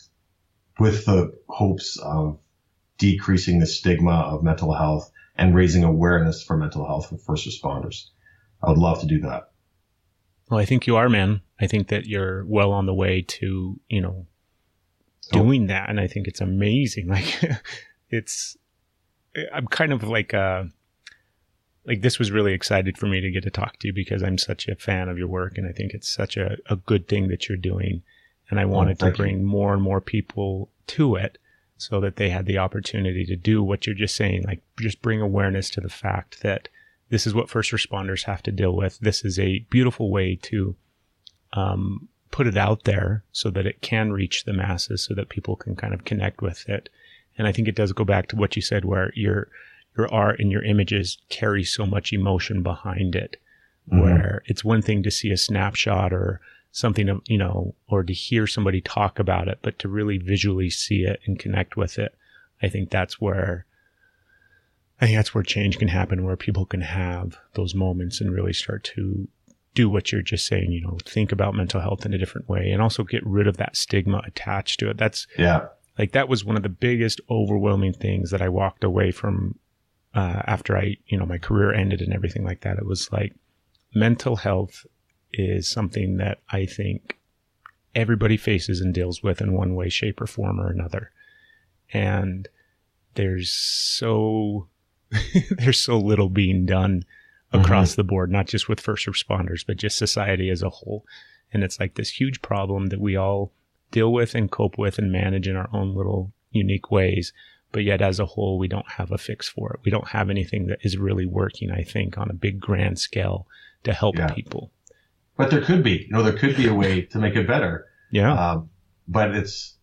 H: with the hopes of decreasing the stigma of mental health and raising awareness for mental health for first responders. I would love to do that.
A: Well, I think you are, man. I think that you're well on the way to, doing that. And I think it's amazing. Like, I'm kind of like this was really excited for me to get to talk to you, because I'm such a fan of your work. And I think it's such a good thing that you're doing. And I wanted to bring more and more people to it, so that they had the opportunity to do what you're just saying, like just bring awareness to the fact that this is what first responders have to deal with. This is a beautiful way to put it out there so that it can reach the masses, so that people can kind of connect with it. And I think it does go back to what you said, where your art and your images carry so much emotion behind it, where it's one thing to see a snapshot or something, or to hear somebody talk about it, but to really visually see it and connect with it. I think that's where I think that's where change can happen, where people can have those moments and really start to do what you're just saying, you know, think about mental health in a different way and also get rid of that stigma attached to it. That's like, that was one of the biggest overwhelming things that I walked away from after my career ended and everything like that. It was like, mental health is something that I think everybody faces and deals with in one way, shape, or form or another. And there's so little being done across the board, not just with first responders, but just society as a whole. And it's like this huge problem that we all deal with and cope with and manage in our own little unique ways. But yet as a whole, we don't have a fix for it. We don't have anything that is really working, I think, on a big grand scale to help people.
H: But there could be a way to make it better. Yeah. But it's,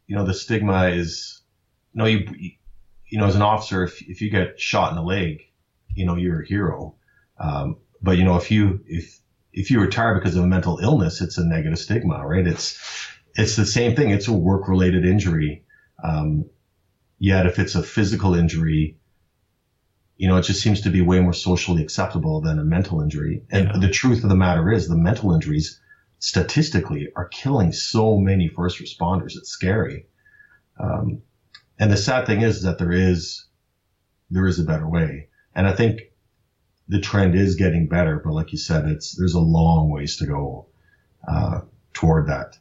H: the stigma is, as an officer, if you get shot in the leg, you're a hero. But if you retire because of a mental illness, it's a negative stigma, right? It's the same thing. It's a work-related injury. Yet if it's a physical injury, it just seems to be way more socially acceptable than a mental injury. And the truth of the matter is the mental injuries statistically are killing so many first responders. It's scary. And the sad thing is that there is a better way. And I think the trend is getting better, but like you said, there's a long ways to go, toward that,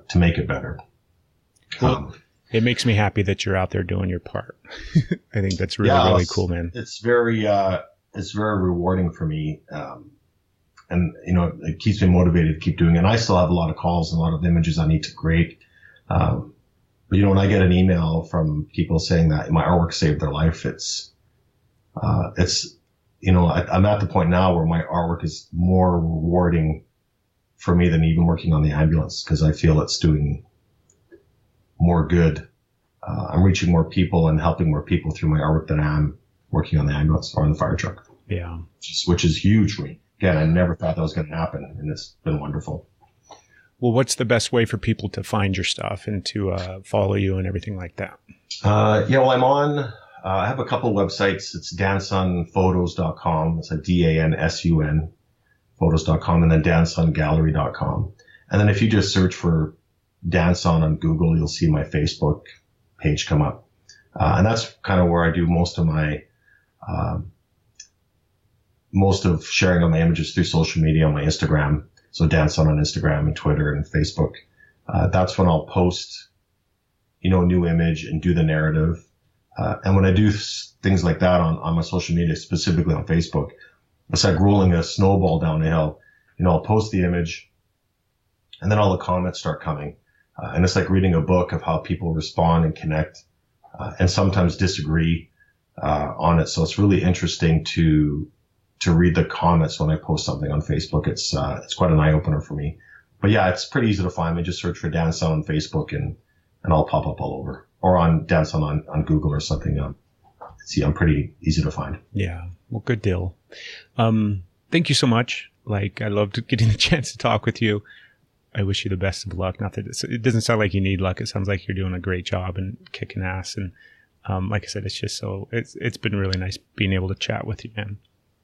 H: to make it better.
A: Well, it makes me happy that you're out there doing your part. I think that's really cool, man.
H: It's very rewarding for me. And it keeps me motivated to keep doing it. And I still have a lot of calls and a lot of images I need to create. But when I get an email from people saying that my artwork saved their life, I'm at the point now where my artwork is more rewarding for me than even working on the ambulance, because I feel it's doing more good. I'm reaching more people and helping more people through my artwork than I am working on the ambulance or on the fire truck.
A: Yeah.
H: Which is huge for me. Again, I never thought that was going to happen, and it's been wonderful.
A: Well, what's the best way for people to find your stuff and to follow you and everything like that?
H: I'm on, I have a couple of websites. It's dansunphotos.com. It's a DANSUN photos.com, and then dansungallery.com. And then if you just search for Dansun on Google, you'll see my Facebook page come up. And that's kind of where I do most of sharing of my images through social media on my Instagram. So Dansun on Instagram and Twitter and Facebook. That's when I'll post, a new image and do the narrative. And when I do things like that on my social media, specifically on Facebook, it's like rolling a snowball down a hill. I'll post the image and then all the comments start coming. And it's like reading a book of how people respond and connect, and sometimes disagree, on it. So it's really interesting to read the comments when I post something on Facebook. It's quite an eye opener for me, but yeah, it's pretty easy to find me. Just search for Dansun on Facebook and I'll pop up all over, or on Dansun on Google or something. I'm pretty easy to find.
A: Yeah. Well, good deal. Thank you so much. Like, I loved getting the chance to talk with you. I wish you the best of luck. Not that it doesn't sound like you need luck. It sounds like you're doing a great job and kicking ass. And like I said, it's been really nice being able to chat with you, man.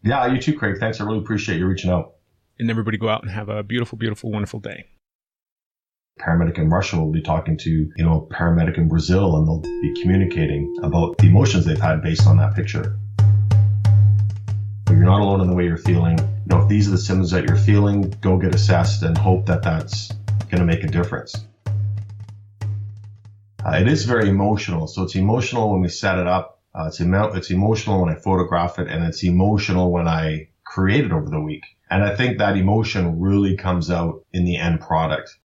H: Yeah, you too, Craig. Thanks. I really appreciate you reaching out.
A: And everybody go out and have a beautiful, beautiful, wonderful day.
H: Paramedic in Russia will be talking to, paramedic in Brazil, and they'll be communicating about the emotions they've had based on that picture. You're not alone in the way you're feeling. If these are the symptoms that you're feeling, go get assessed and hope that that's going to make a difference. It is very emotional. So it's emotional when we set it up. It's emotional when I photograph it, and it's emotional when I create it over the week. And I think that emotion really comes out in the end product.